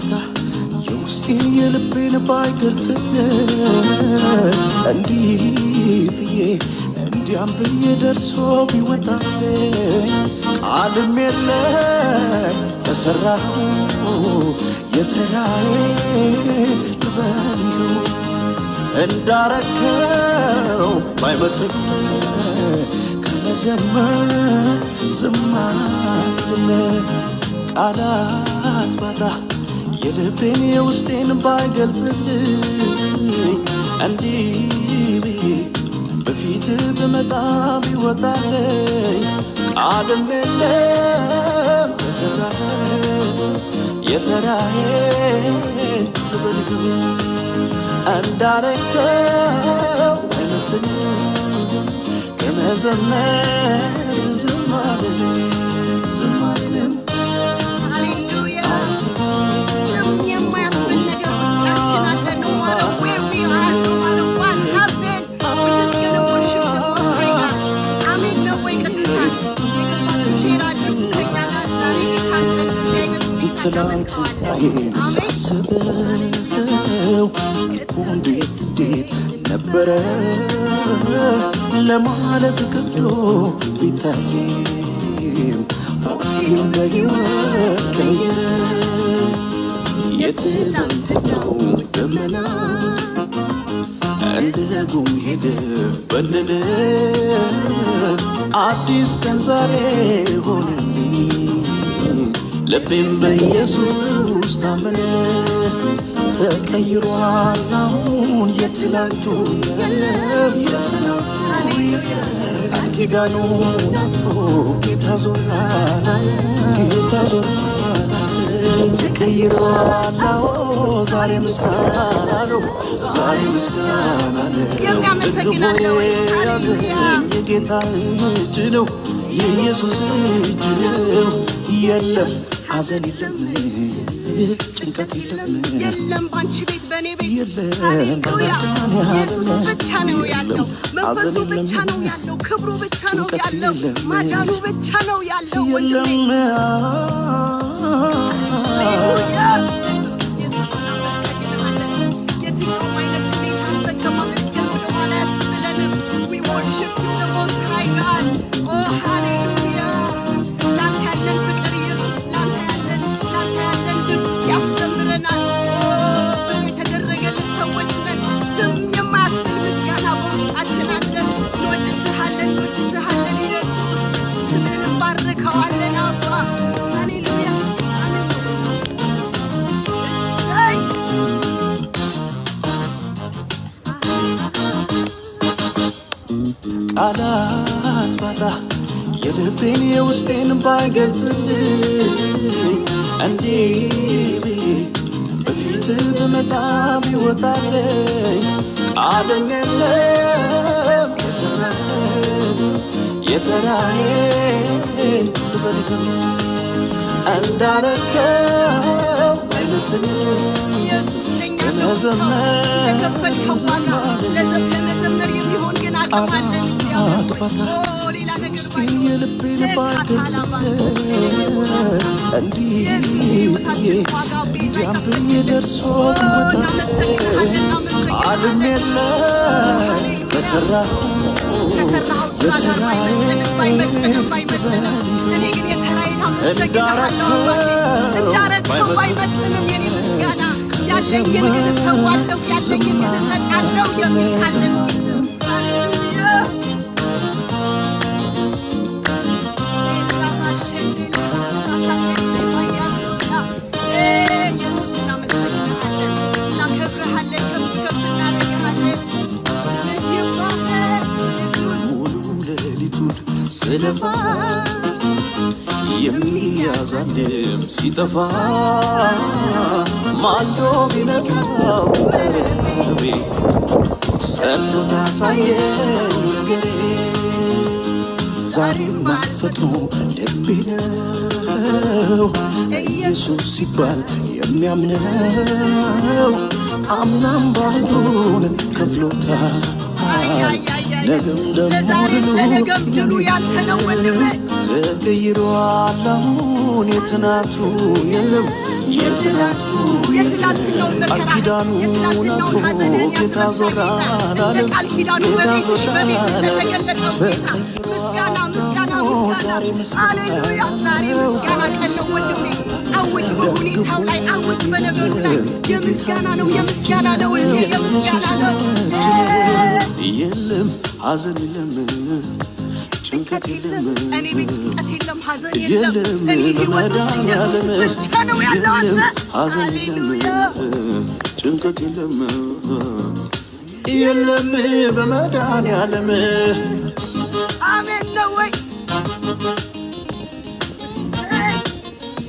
ባታ የውስጤን የልቤን ባይገልጽልኝ እንዲህ ብዬ እንዲያም ብዬ ደርሶ ቢወጣልኝ ቃልም የለም በሰራሁ የተራዬ ልበልሁ እንዳረከው ባይመጥን ከመዘመር ዝም አልልም ቃላት ባጣ የልቤን የውስጤን ባይገልጽልኝ እንዲህ ብዬ በፊት ብመጣ ቢወጣልኝ ቃልም የለም በሰራህ የተራዬን ልበልሁ እንዳረከው አይነትን ከመዘመር ዝም አልልም ዝም አልልም ሃሌሉያ ስም የማያስብል ነገር ውስጣችን አለ no matter where we are no matter what happened we just gonna worship the most high God አሜን ነው ወይ ቅዱሳን የገባችሁ ሼር አድርጉ ከኛ ጋር ዛሬ ጌታን በእንደዚህ አይነት ሁኔታ ትላንትናዬን ሳስበው እንዴት ነበረ ለማለት ከብዶ ቢታየም ሞቴን በሕይወት ቀየረ የትላንትናው ደመና እንደ ጉም ሄደ በነነ አዲስ ቀን ዛሬ ሆነልኝ ልቤም በኢየሱስ ታመነ ተቀይሯል አሁን የትላንቱ የለም ኪዳኑን አጥፎ ጌታ ዞራል ተቀይሯል ዛሬ ምስጋና ነው ዛሬ ምስጋና ነው የሚያመሰግናለሁ የጌታ እጅ ነው የኢየሱስ እጅ ነው የለም ሐዘን የለም ጭንቀት የለም ባንቺ ቤት በኔ ቤት ሃሌሉያ ኢየሱስ ብቻ ነው ያለው መንፈሱ ብቻ ነው ያለው ክብሩ ብቻ ነው ያለው ማዳኑ ብቻ ነው ያለው ወንድሜ ሃሌሉያ ኢየሱስ እናመሰግናለን የትኛውም አይነት ሁኔታ በከማመስገን ወደኋላ ያስብለንም we worship you the most high God oh hallelujah ላንተ ያለን ፍቅር ኢየሱስ ላንተ ያለን ልብ ያስተምረናል ብዙ የተደረገልን ሰዎች ነን ዝም የማያስብል ምስጋና በውስጣችን አለ እንወድስሃለን ኢየሱስ ስምህን እንባርከዋለን አባ ሃሌሉያ እሰይ ቃላት ባጣ የልቤን የውስጤን ባይገልጽልኝ እንዲህ ብዬ በፊት ብመጣ ቢወጣልኝ ቃልም የለም የሰራህ የተራዬን ልበልሁ እንዳረከው አይነትን ኢየሱስ ለኛ ተከፈልከው ዋጋ ለመዘመር የሚሆን ግን አቅም አለን እግዚአብሔር ሌላ ነገር የልቤን ባይገልጽልኝ እንዲህ እንዲያም ብዬ ደርሶ ቢወጣልኝ ቃልም የለም በሰራሁ የተራዬን እኔ ግን የተራዬን አመሰግናለሁ እንዳረከው ባይመጥንም የኔ ምስጋና ያለኝን ግን እሰዋለሁ ያለኝን ግን እሰጣለሁ የሚል ካለ እስኪ ኢየሱስ እናመሰግናለን እናከብርሃለን ከፍ እናደርግሃለን ስምህ ይባረክ ኢየሱስ ሙሉ ሌሊቱን ስለፋ የሚያዛልም ሲጠፋ ማልዶ ቢነጋው ረቤ ሰርቶ ታሳየኝ ነገሬ ዛሬም አልፈጥኖ ልቤ ነው ኢየሱስ ሲባል የሚያምነው አምናም ባይሆን ከፍሎታል ነገም ድሉ ያንተ ነው ወንድሜ ተቀይሯል አሁን የትናንቱ የለም የትላንትናውን መከራ የትላንትናውን ሐዘንህን ያስረሳ ጌታ እንደ ቃል ኪዳኑ በቤትሽ በቤትህ ለተገለጠው ጌታ ምስጋና ምስጋና ምስጋና ሃሌሉያ። ዛሬ ምስጋና ቀን ነው ወንድሜ። አውጅ በሁኔታው ላይ አውጅ በነገሩ ላይ የምስጋና ነው የምስጋና ነው እንዴ የምስጋና ነው። የለም ሐዘን የለም ጭንቀት የለም እኔ ቤት ጭንቀት የለም ሐዘን የለም እኔ ሕይወት ውስጥ ኢየሱስ ብቻ ነው ያለው አንተ ሃሌሉያ። ጭንቀት የለም የለም በመድኃኒዓለም አሜን ነው ወይ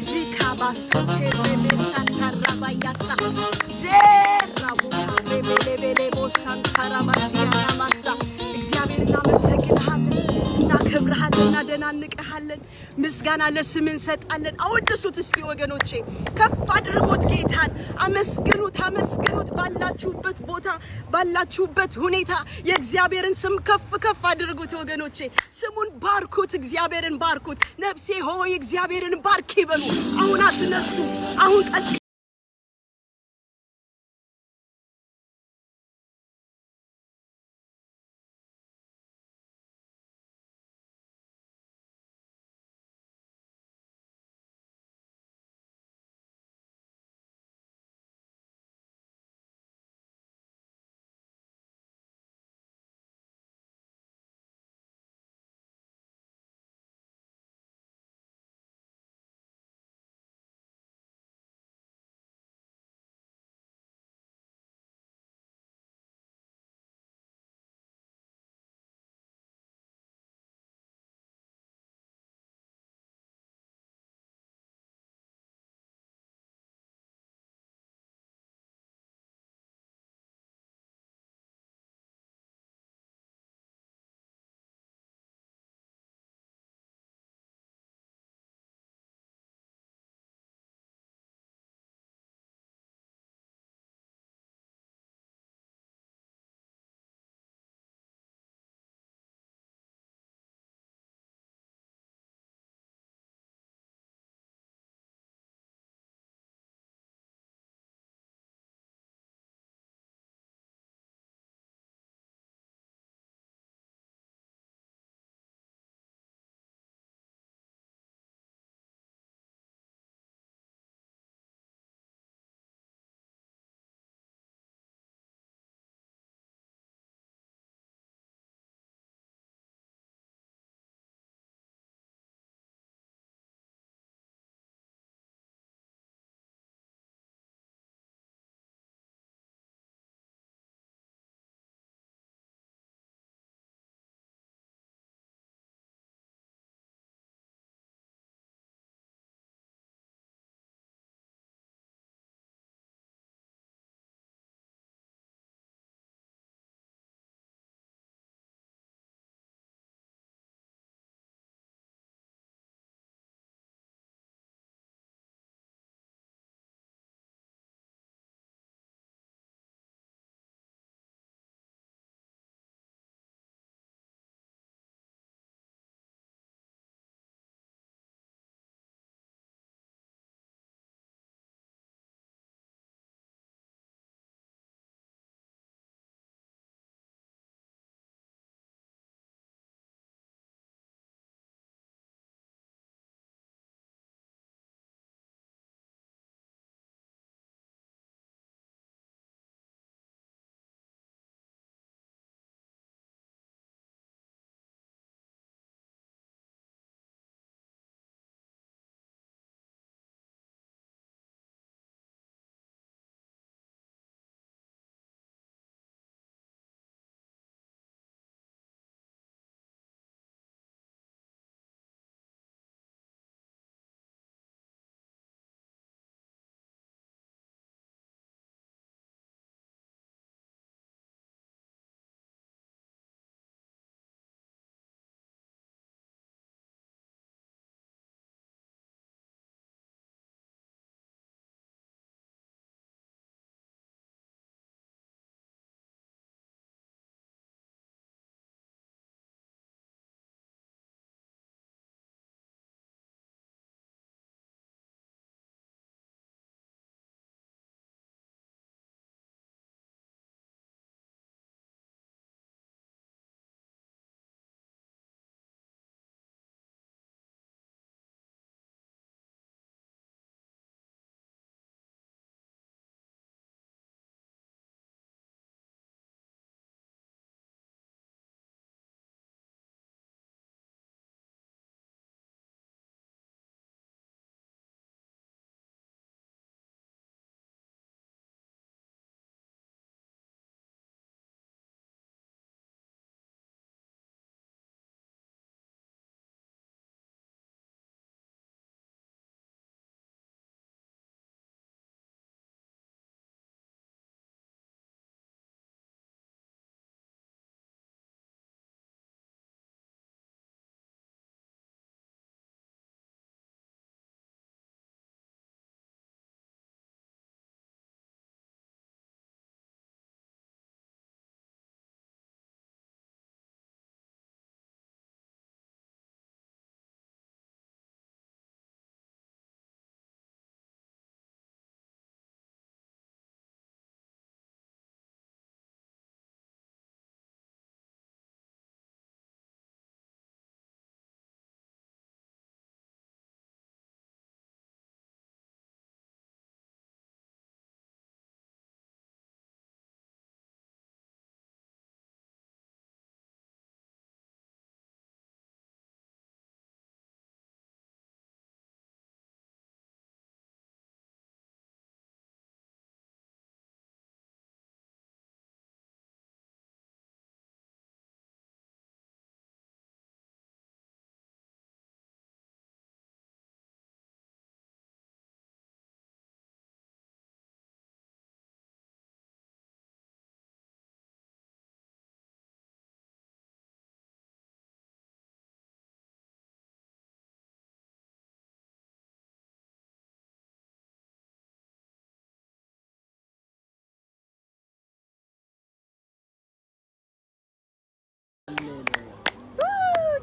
ዚካባሶቴ ቤቤሻንታራባያሳ ጄራቡ ቤቤሌቤሌቦ ሳንታራባያናማሳ እግዚአብሔር እናመሰግንሃለን እናከብርሃለን እናደናንቅሃለን ምስጋና ለስም እንሰጣለን። አወድሱት እስኪ ወገኖቼ ከፍ አድርጎት ጌታን አመስግኑት አመስግኑት። ባላችሁበት ቦታ ባላችሁበት ሁኔታ የእግዚአብሔርን ስም ከፍ ከፍ አድርጉት ወገኖቼ። ስሙን ባርኩት እግዚአብሔርን ባርኩት። ነፍሴ ሆይ እግዚአብሔርን ባርክ ይበሉ። አሁን አስነሱ አሁን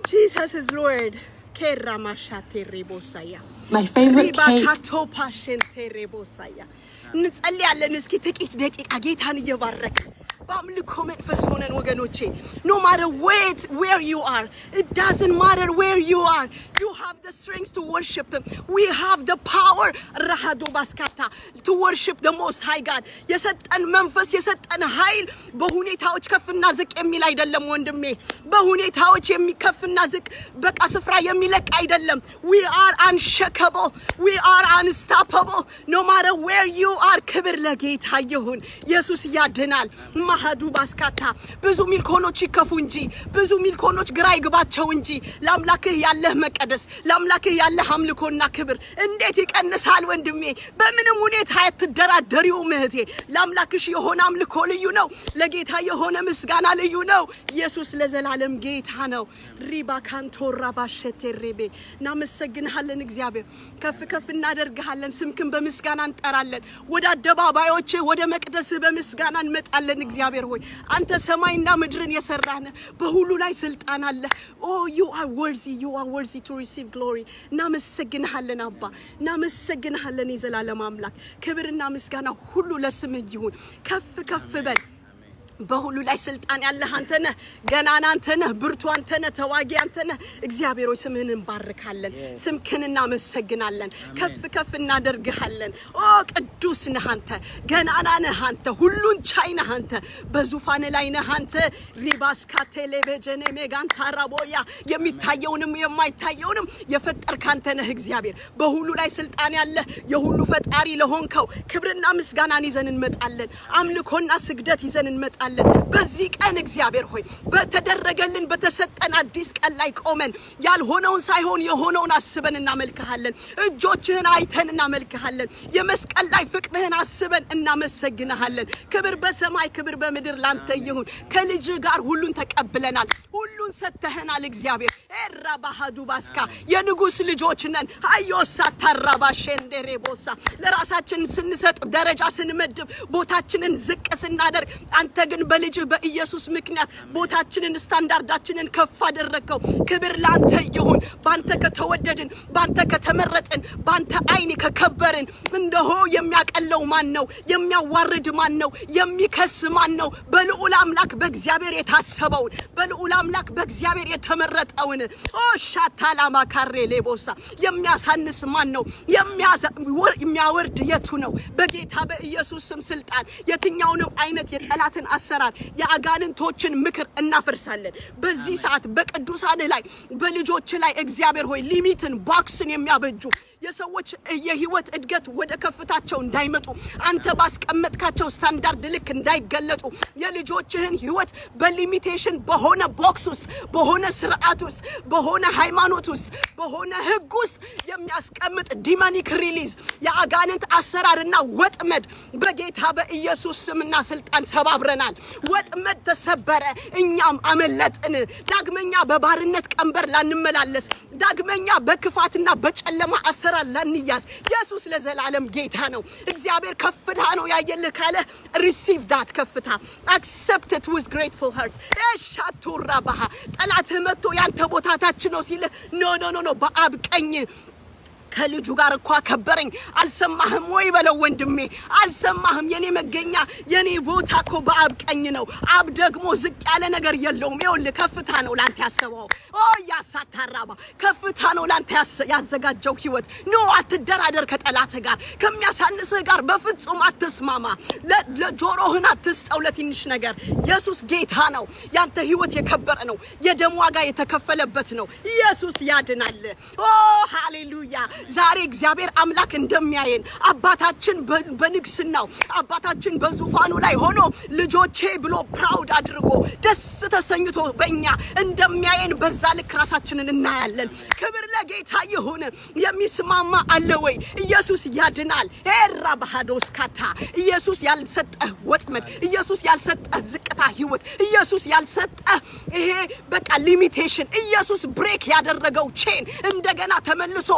Jesus is Lord. Kerra mashate rebosaya. My favorite cake. Ribakato pashente rebosaya. እንጸልያለን እስኪ ጥቂት ደቂቃ ጌታን እየባረክ በአምልኮ መንፈስ ሆነን ወገኖቼ no matter where you are, it doesn't matter where you are, you have the strength to worship him. We have the power rahado baskata to worship the most high God. የሰጠን መንፈስ የሰጠን ኃይል በሁኔታዎች ከፍና ዝቅ የሚል አይደለም ወንድሜ በሁኔታዎች የሚከፍና ዝቅ በቃ ስፍራ የሚለቅ አይደለም we are unshakable, we are unstoppable no matter where you are. ክብር ለጌታ ይሁን ኢየሱስ ያድናል ማሃዱ ባስካታ ብዙ ሚልኮኖች ይከፉ እንጂ ብዙ ሚልኮኖች ግራ ይግባቸው እንጂ ለአምላክህ ያለህ መቀደስ ለአምላክህ ያለህ አምልኮና ክብር እንዴት ይቀንሳል ወንድሜ በምንም ሁኔታ አትደራደሪው እህቴ ለአምላክሽ የሆነ አምልኮ ልዩ ነው ለጌታ የሆነ ምስጋና ልዩ ነው ኢየሱስ ለዘላለም ጌታ ነው ሪባካንቶራ ባሸቴሬቤ እናመሰግንሃለን እግዚአብሔር ከፍ እናደርግሃለን ስምክን በምስጋና እንጠራለን ወደ አደባባዮች ወደ መቅደስ በምስጋና እንመጣለን እግዚአብሔር ሆይ አንተ ሰማይና ምድርን የሰራነ በሁሉ ላይ ስልጣን አለ oh you are worthy to receive glory እናመሰግንሃለን አባ እናመሰግንሃለን የዘላለም አምላክ ክብርና ምስጋና ሁሉ ለስምህ ይሁን ከፍ በል በሁሉ ላይ ስልጣን ያለህ አንተ ነህ ገናና አንተ ነህ ብርቱ አንተ ነህ ተዋጊ አንተ ነህ እግዚአብሔር ሆይ ስምህን እንባርካለን ስምክን እናመሰግናለን ከፍ እናደርግሃለን ኦ ቅዱስ ነህ አንተ ገናና ነህ አንተ ሁሉን ቻይ ነህ አንተ በዙፋን ላይ ነህ አንተ ሪባስካቴሌ በጀኔ ሜጋንታራቦያ የሚታየውንም የማይታየውንም የፈጠርክ አንተ ነህ እግዚአብሔር በሁሉ ላይ ስልጣን ያለህ የሁሉ ፈጣሪ ለሆንከው ክብርና ምስጋናን ይዘን እንመጣለን አምልኮና ስግደት ይዘን እንመጣለን በዚህ ቀን እግዚአብሔር ሆይ በተደረገልን በተሰጠን አዲስ ቀን ላይ ቆመን ያልሆነውን ሳይሆን የሆነውን አስበን እናመልክሃለን እጆችህን አይተን እናመልክሃለን የመስቀል ላይ ፍቅርህን አስበን እናመሰግንሃለን ክብር በሰማይ ክብር በምድር ላንተ ይሁን ከልጅ ጋር ሁሉን ተቀብለናል ሁሉን ሰተህናል እግዚአብሔር ኤራባሃዱ ባስካ የንጉስ ልጆች ነን አዮሳ ታራባሸንደሬቦሳ ለራሳችን ስንሰጥ ደረጃ ስንመድብ ቦታችንን ዝቅ ስናደርግ አንተ ግን በልጅ በኢየሱስ ምክንያት ቦታችንን ስታንዳርዳችንን ከፍ አደረከው ክብር ላንተ ይሁን ባንተ ከተወደድን ባንተ ከተመረጥን ባንተ አይን ከከበርን እንደሆ የሚያቀለው ማን ነው የሚያዋርድ ማን ነው የሚከስ ማን ነው በልዑል አምላክ በእግዚአብሔር የታሰበው በልዑል አምላክ በእግዚአብሔር የተመረጠውን ኦ ሻታላማ ካሬ ሌቦሳ የሚያሳንስ ማን ነው የሚያወርድ የቱ ነው በጌታ በኢየሱስ ስም ስልጣን የትኛውንም አይነት የጠላትን አሰራር የአጋንንቶችን ምክር እናፈርሳለን በዚህ ሰዓት በቅዱሳን ላይ በልጆች ላይ እግዚአብሔር ሆይ ሊሚትን ቦክስን የሚያበጁ የሰዎች የህይወት እድገት ወደ ከፍታቸው እንዳይመጡ አንተ ባስቀመጥካቸው ስታንዳርድ ልክ እንዳይገለጡ የልጆችህን ህይወት በሊሚቴሽን በሆነ ቦክስ ውስጥ በሆነ ስርዓት ውስጥ በሆነ ሃይማኖት ውስጥ በሆነ ህግ ውስጥ የሚያስቀምጥ ዲማኒክ ሪሊዝ የአጋንንት አሰራርና ወጥመድ በጌታ በኢየሱስ ስምና ስልጣን ሰባብረናል ወጥመድ ተሰበረ እኛም አመለጥን ዳግመኛ በባርነት ቀንበር ላንመላለስ ዳግመኛ በክፋትና በጨለማ አሰራር ላንያዝ ኢየሱስ ለዘላለም ጌታ ነው እግዚአብሔር ከፍታ ነው ያየልህ ካለ receive that ከፍታ accept it with grateful heart ሻቱራባህ ጠላትህ መጥቶ ያንተ ቦታታች ነው ሲል ኖ በአብ ቀኝ ከልጁ ጋር እኮ ከበረኝ አልሰማህም ወይ በለው ወንድሜ አልሰማህም የኔ መገኛ የኔ ቦታ እኮ በአብ ቀኝ ነው አብ ደግሞ ዝቅ ያለ ነገር የለውም ይኸውልህ ከፍታ ነው ላንተ ያሰበው ኦ ያሳታራባ ከፍታ ነው ላንተ ያዘጋጀው ህይወት ኖ አትደራደር ከጠላትህ ጋር ከሚያሳንስህ ጋር በፍጹም አትስማማ ለጆሮህን አትስጠው ለትንሽ ነገር ኢየሱስ ጌታ ነው ያንተ ህይወት የከበረ ነው የደም ዋጋ የተከፈለበት ነው ኢየሱስ ያድናል ኦ ሃሌሉያ ዛሬ እግዚአብሔር አምላክ እንደሚያየን አባታችን በንግስናው አባታችን በዙፋኑ ላይ ሆኖ ልጆቼ ብሎ ፕራውድ አድርጎ ደስ ተሰኝቶ በእኛ እንደሚያየን በዛ ልክ ራሳችንን እናያለን ክብር ለጌታ ይሁን የሚስማማ አለ ወይ ኢየሱስ ያድናል ኤራባሃዶስካታ ኢየሱስ ያልሰጠህ ወጥመድ ኢየሱስ ያልሰጠህ ዝቅታ ህይወት ኢየሱስ ያልሰጠህ ይሄ በቃ ሊሚቴሽን ኢየሱስ ብሬክ ያደረገው ቼን እንደገና ተመልሶ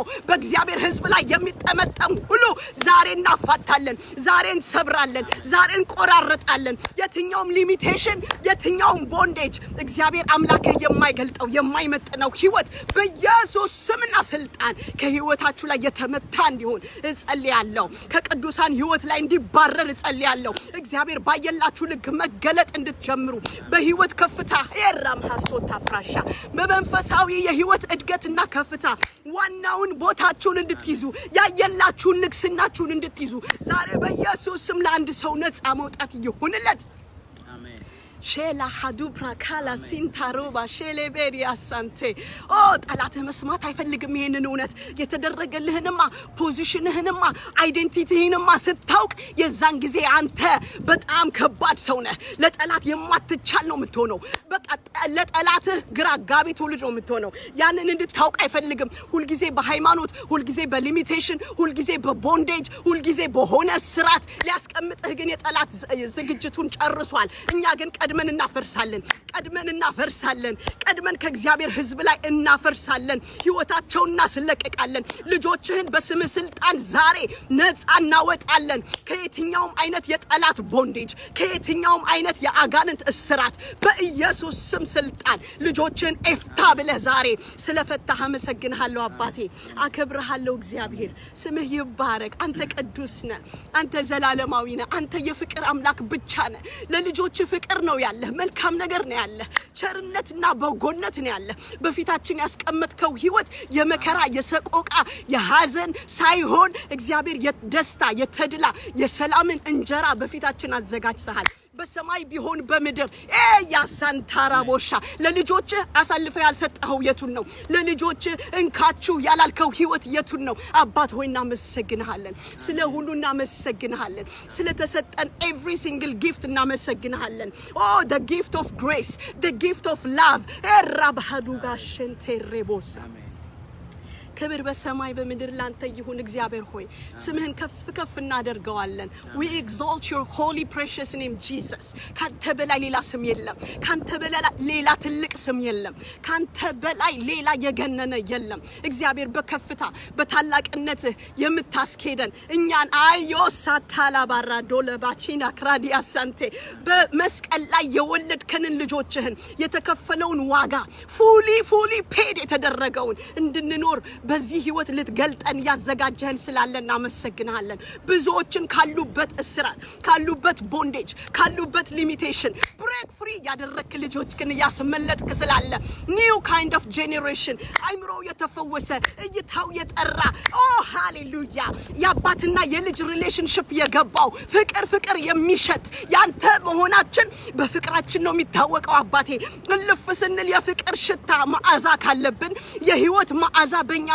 በእግዚአብሔር ሕዝብ ላይ የሚጠመጠም ሁሉ ዛሬ እናፋታለን፣ ዛሬ እንሰብራለን፣ ዛሬ እንቆራረጣለን። የትኛውም ሊሚቴሽን የትኛውም ቦንዴጅ እግዚአብሔር አምላክ የማይገልጠው የማይመጥነው ህይወት በኢየሱስ ስምና ስልጣን ከህይወታችሁ ላይ የተመታ እንዲሆን እጸልያለሁ። ከቅዱሳን ህይወት ላይ እንዲባረር እጸልያለሁ። እግዚአብሔር ባየላችሁ ልክ መገለጥ እንድትጀምሩ በህይወት ከፍታ ኤራም ሐሶታ ፍራሻ በመንፈሳዊ የህይወት እድገትና ከፍታ ዋናውን ቦታችሁን እንድትይዙ ያየላችሁን ንግስናችሁን እንድትይዙ ዛሬ በኢየሱስ ስም ለአንድ ሰው ነፃ መውጣት ይሁንለት። ሼላ ሀዱብራ ካላ ሲንታሮባ ሼሌቤሪያ ሳንቴ ጠላት መስማት አይፈልግም ይሄንን እውነት። የተደረገልህንማ ፖዚሽንህንማ አይዴንቲቲህንማ ስታውቅ የዛን ጊዜ አንተ በጣም ከባድ ሰው ነህ። ለጠላት የማትቻል ነው የምትሆነው። በቃ ለጠላትህ ግራ ጋቢ ትውልድ ነው የምትሆነው። ያንን እንድታውቅ አይፈልግም። ሁልጊዜ በሃይማኖት፣ ሁልጊዜ በሊሚቴሽን፣ ሁልጊዜ በቦንዴጅ፣ ሁልጊዜ በሆነ ስራት ሊያስቀምጥህ ግን የጠላት ዝግጅቱን ጨርሷል። እኛ ግን ቀድመን እናፈርሳለን። ቀድመን ከእግዚአብሔር ሕዝብ ላይ እናፈርሳለን። ህይወታቸውን እናስለቅቃለን። ልጆችህን በስም ስልጣን ዛሬ ነፃ እናወጣለን። ከየትኛውም አይነት የጠላት ቦንዴጅ፣ ከየትኛውም አይነት የአጋንንት እስራት በኢየሱስ ስም ስልጣን ልጆችህን ኤፍታ ብለህ ዛሬ ስለፈታህ አመሰግንሃለሁ። አባቴ አከብርሃለሁ። እግዚአብሔር ስምህ ይባረክ። አንተ ቅዱስ ነህ። አንተ ዘላለማዊ ነህ። አንተ የፍቅር አምላክ ብቻ ነህ። ለልጆች ፍቅር ነው ያለህ። መልካም ነገር ነው ያለህ። ቸርነትና በጎነት ነው ያለህ። በፊታችን ያስቀመጥከው ህይወት የመከራ የሰቆቃ የሐዘን ሳይሆን እግዚአብሔር የደስታ የተድላ የሰላምን እንጀራ በፊታችን አዘጋጅተሃል። በሰማይ ቢሆን በምድር ያሳንታራ ቦሻ ለልጆች አሳልፈ ያልሰጠው የቱን ነው? ለልጆች እንካችሁ ያላልከው ህይወት የቱን ነው? አባት ሆይ እናመሰግንሃለን። ስለ ሁሉ እናመሰግንሃለን። ስለ ተሰጠን every single gift እናመሰግንሃለን። the gift of grace, the gift of love ራባዱጋ ሸንቴሬቦሳ ክብር በሰማይ በምድር ላንተ ይሁን። እግዚአብሔር ሆይ ስምህን ከፍ እናደርገዋለን። we exalt your holy precious name Jesus። ካንተ በላይ ሌላ ስም የለም። ካንተ በላይ ሌላ ትልቅ ስም የለም። ካንተ በላይ ሌላ የገነነ የለም። እግዚአብሔር በከፍታ በታላቅነትህ የምታስኬደን እኛን አዮሳታላ ባራ ዶለባቺና ክራዲያ ሳንቴ በመስቀል ላይ የወለድከንን ልጆችህን የተከፈለውን ዋጋ ፉሊ ፔድ የተደረገውን እንድንኖር በዚህ ህይወት ልትገልጠን ያዘጋጀህን ስላለን እናመሰግንሃለን። ብዙዎችን ካሉበት እስራት፣ ካሉበት ቦንዴጅ፣ ካሉበት ሊሚቴሽን ብሬክ ፍሪ ያደረክ ልጆች ግን ያስመለጥክ ስላለ ኒው ካይንድ ኦፍ ጄኔሬሽን አይምሮው የተፈወሰ እይታው የጠራ ሃሌሉያ የአባትና የልጅ ሪሌሽንሺፕ የገባው ፍቅር የሚሸት ያንተ መሆናችን በፍቅራችን ነው የሚታወቀው። አባቴ እልፍ ስንል የፍቅር ሽታ መዓዛ ካለብን የህይወት መዓዛ በእኛ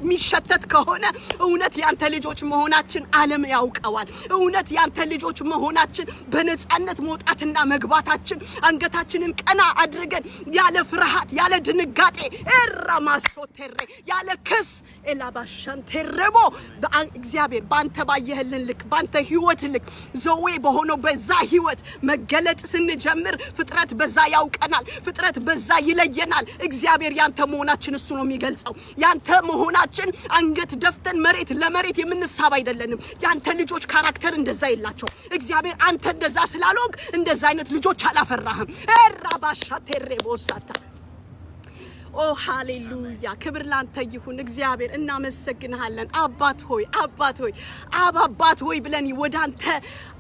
ሚሸተት ከሆነ እውነት ያንተ ልጆች መሆናችን ዓለም ያውቀዋል። እውነት ያንተ ልጆች መሆናችን በነጻነት መውጣትና መግባታችን አንገታችንን ቀና አድርገን ያለ ፍርሃት ያለ ድንጋጤ ራማሶቴሬ ያለ ክስ ኤላባሻንቴሬቦ እግዚአብሔር ባንተ ባየህልን ልክ ባንተ ህይወት ልክ ዘዌ በሆነው በዛ ህይወት መገለጥ ስንጀምር ፍጥረት በዛ ያውቀናል። ፍጥረት በዛ ይለየናል። እግዚአብሔር ያንተ መሆናችን እሱ ነው የሚገልጸው። ያንተ መሆናችን አንገት ደፍተን መሬት ለመሬት የምንሳብ አይደለንም። ያንተ ልጆች ካራክተር እንደዛ የላቸው። እግዚአብሔር አንተ እንደዛ ስላልሆንክ እንደዛ አይነት ልጆች አላፈራህም። ራባሻቴሬቦሳታ ሃሌሉያ ክብር ላንተ ይሁን። እግዚአብሔር እናመሰግንሃለን። አባት ሆይ ብለን ወዳንተ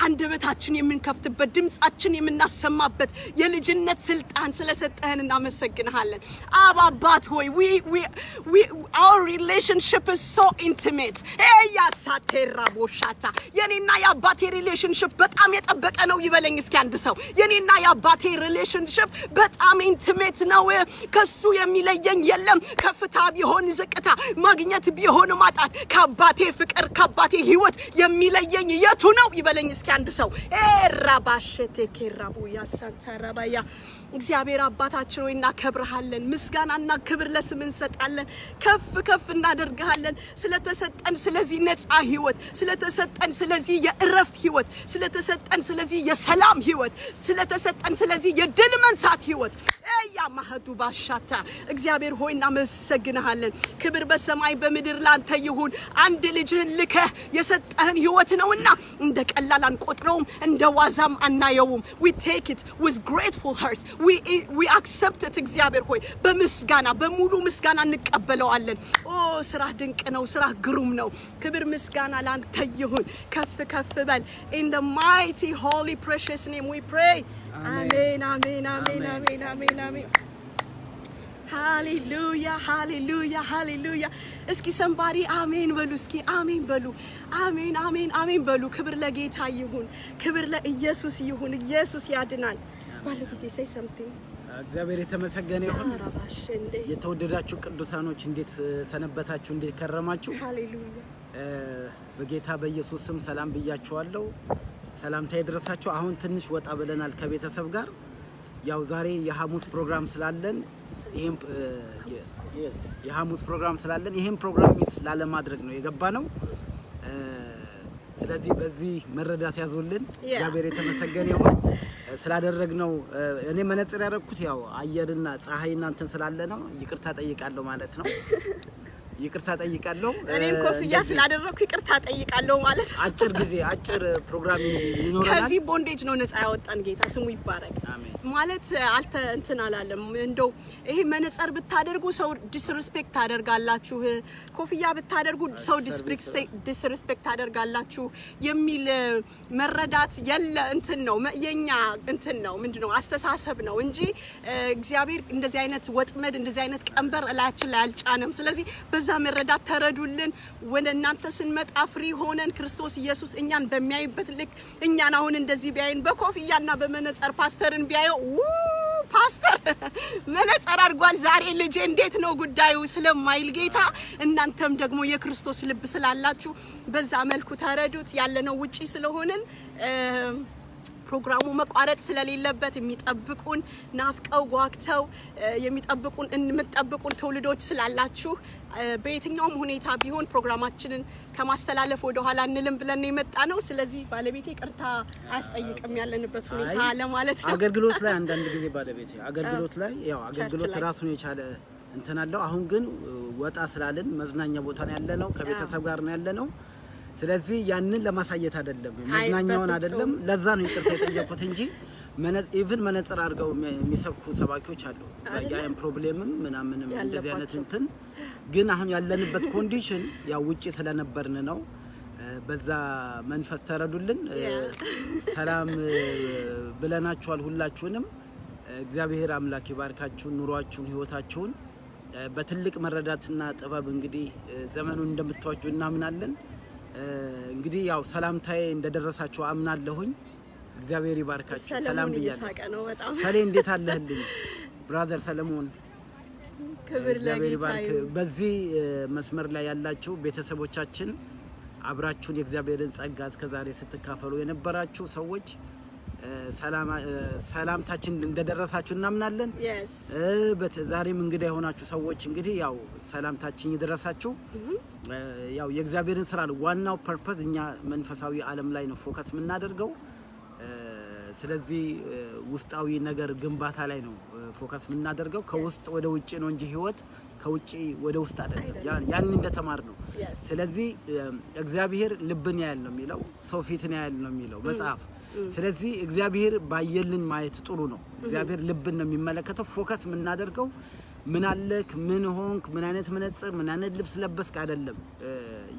አንደበታችን የምንከፍትበት ድምጻችን የምናሰማበት የልጅነት ስልጣን ስለሰጠህን እናመሰግንሃለን። አባት ሆይ our relationship is so intimate ያሳቴራ ቦሻታ የኔና የአባቴ ሪሌሽንሺፕ በጣም የጠበቀ ነው ይበለኝ እስኪ አንድ ሰው። የኔና የአባቴ ሪሌሽንሺፕ በጣም ኢንቲሜት ነው። ከሱ የሚለየኝ የለም። ከፍታ ቢሆን ዝቅታ፣ ማግኘት ቢሆን ማጣት፣ ከአባቴ ፍቅር ከአባቴ ህይወት የሚለየኝ የቱ ነው ይበለኝ እስኪ አንድ ሰው። ራባሽቴ ከራቡ ያሳንታራባያ እግዚአብሔር አባታችን ሆይ እናከብርሃለን። ምስጋናና ክብር ለስም እንሰጣለን። ከፍ እናደርግሃለን ስለተሰጠን ስለዚህ ነፃ ህይወት፣ ስለተሰጠን ስለዚህ የእረፍት ህይወት፣ ስለተሰጠን ስለዚህ የሰላም ህይወት፣ ስለተሰጠን ስለዚህ የድል መንሳት ህይወት ያማህዱ ባሻታ እግዚአብሔር ሆይ እናመሰግንሃለን ክብር በሰማይ በምድር ላንተ ይሁን አንድ ልጅህን ልከህ የሰጠህን ህይወት ነውና እንደ ቀላል አንቆጥረውም እንደ ዋዛም አናየውም we take it with grateful heart we accept it እግዚአብሔር ሆይ በምስጋና በሙሉ ምስጋና እንቀበለዋለን ኦ ስራ ድንቅ ነው ስራ ግሩም ነው ክብር ምስጋና ላንተ ይሁን ከፍ ከፍ በል in the mighty holy precious name we pray amen amen amen amen amen amen hallelujah hallelujah hallelujah እስኪ somebody አሜን በሉ እስኪ አሜን በሉ አሜን አሜን አሜን በሉ ክብር ለጌታ ይሁን ክብር ለኢየሱስ ይሁን ኢየሱስ ያድናል ባለቤቴ say something እግዚአብሔር የተመሰገነ ይሁን የተወደዳችሁ ቅዱሳኖች እንዴት ሰነበታችሁ እንዴት ከረማችሁ ሃሌሉያ በጌታ በኢየሱስ ስም ሰላም ብያችኋለሁ ሰላምታ ይድረሳችሁ አሁን ትንሽ ወጣ ብለናል ከቤተሰብ ጋር ያው ዛሬ የሐሙስ ፕሮግራም ስላለን የሐሙስ ፕሮግራም ስላለን ይሄን ፕሮግራም ስላለ ማድረግ ነው የገባነው ስለዚህ በዚህ መረዳት ያዙልን እግዚአብሔር የተመሰገነ ይሁን ስላደረግነው እኔ መነጽር ያደረኩት ያው አየርና ፀሐይና እንትን ስላለ ነው ይቅርታ ጠይቃለሁ ማለት ነው ይቅርታ ጠይቃለሁ እኔም ኮፍያ ስላደረኩ ይቅርታ ጠይቃለሁ ማለት ነው አጭር ጊዜ አጭር ፕሮግራም ይኖርናል ከዚህ ቦንዴጅ ነው ነፃ ያወጣን ጌታ ስሙ ይባረክ ማለት አልተ እንትን አላለም እንደው ይሄ መነጽር ብታደርጉ ሰው ዲስሪስፔክት ታደርጋላችሁ ኮፍያ ብታደርጉ ሰው ዲስሪስፔክት ታደርጋላችሁ የሚል መረዳት የለ እንትን ነው የኛ እንትን ነው ምንድነው አስተሳሰብ ነው እንጂ እግዚአብሔር እንደዚህ አይነት ወጥመድ እንደዚህ አይነት ቀንበር ላያችን ላይ አልጫነም ስለዚህ በዛ መረዳት ተረዱልን ወደ እናንተ ስንመጣ ፍሪ ሆነን ክርስቶስ ኢየሱስ እኛን በሚያይበት ልክ እኛን አሁን እንደዚህ ቢያይን በኮፍያና በመነጽር ፓስተርን ቢያየው ፓስተር መነጽር አድርጓል ዛሬ ልጄ እንዴት ነው ጉዳዩ ስለማይል ጌታ እናንተም ደግሞ የክርስቶስ ልብ ስላላችሁ በዛ መልኩ ተረዱት ያለነው ውጪ ስለሆነን ፕሮግራሙ መቋረጥ ስለሌለበት የሚጠብቁን ናፍቀው ጓግተው የሚጠብቁን እንምጠብቁን ተውልዶች ስላላችሁ በየትኛውም ሁኔታ ቢሆን ፕሮግራማችንን ከማስተላለፍ ወደ ኋላ እንልም ብለን የመጣ ነው ስለዚህ ባለቤቴ ይቅርታ አያስጠይቅም ያለንበት ሁኔታ ለማለት ነው አገልግሎት ላይ አንዳንድ ጊዜ ባለቤቴ አገልግሎት ላይ ያው አገልግሎት ራሱን የቻለ እንትን አለው አሁን ግን ወጣ ስላልን መዝናኛ ቦታ ነው ያለነው ከቤተሰብ ጋር ነው ያለነው ስለዚህ ያንን ለማሳየት አይደለም መዝናኛውን አይደለም ለዛ ነው ይቅርታ የጠየቁት እንጂ ኢቭን መነጽር አድርገው የሚሰብኩ ሰባኪዎች አሉ ያም ፕሮብሌምም ምናምንም እንደዚህ አይነት እንትን ግን አሁን ያለንበት ኮንዲሽን ያው ውጪ ስለነበርን ነው በዛ መንፈስ ተረዱልን ሰላም ብለናችኋል ሁላችሁንም እግዚአብሔር አምላክ ይባርካችሁ ኑሯችሁን ህይወታችሁን በትልቅ መረዳትና ጥበብ እንግዲህ ዘመኑን እንደምትዋጁ እናምናለን እንግዲህ ያው ሰላምታዬ እንደደረሳችሁ አምናለሁኝ እግዚአብሔር ይባርካችሁ ሰላም ብያለሁ ሰሌ እንዴት አለህልኝ ብራዘር ሰለሞን ክብር ለጌታ በዚህ መስመር ላይ ያላችሁ ቤተሰቦቻችን አብራችሁን የእግዚአብሔርን ጸጋ እስከዛሬ ስትካፈሉ የነበራችሁ ሰዎች ሰላምታችን እንደደረሳችሁ እናምናለን ዛሬም እንግዳ የሆናችሁ ሰዎች እንግዲህ ያው ሰላምታችን ይደረሳችሁ ያው የእግዚአብሔርን ስራ ዋናው ፐርፐዝ እኛ መንፈሳዊ ዓለም ላይ ነው ፎከስ የምናደርገው ስለዚህ ውስጣዊ ነገር ግንባታ ላይ ነው ፎከስ የምናደርገው ከውስጥ ወደ ውጪ ነው እንጂ ህይወት ከውጪ ወደ ውስጥ አይደለም ያን እንደተማር ነው ስለዚህ እግዚአብሔር ልብን ያያል ነው የሚለው ሰው ፊትን ያያል ነው የሚለው መጽሐፍ ስለዚህ እግዚአብሔር ባየልን ማየት ጥሩ ነው እግዚአብሔር ልብን ነው የሚመለከተው ፎከስ የምናደርገው ምን አለክ ምን ሆንክ ምን አይነት መነጽር ምን አይነት ልብስ ለበስክ አይደለም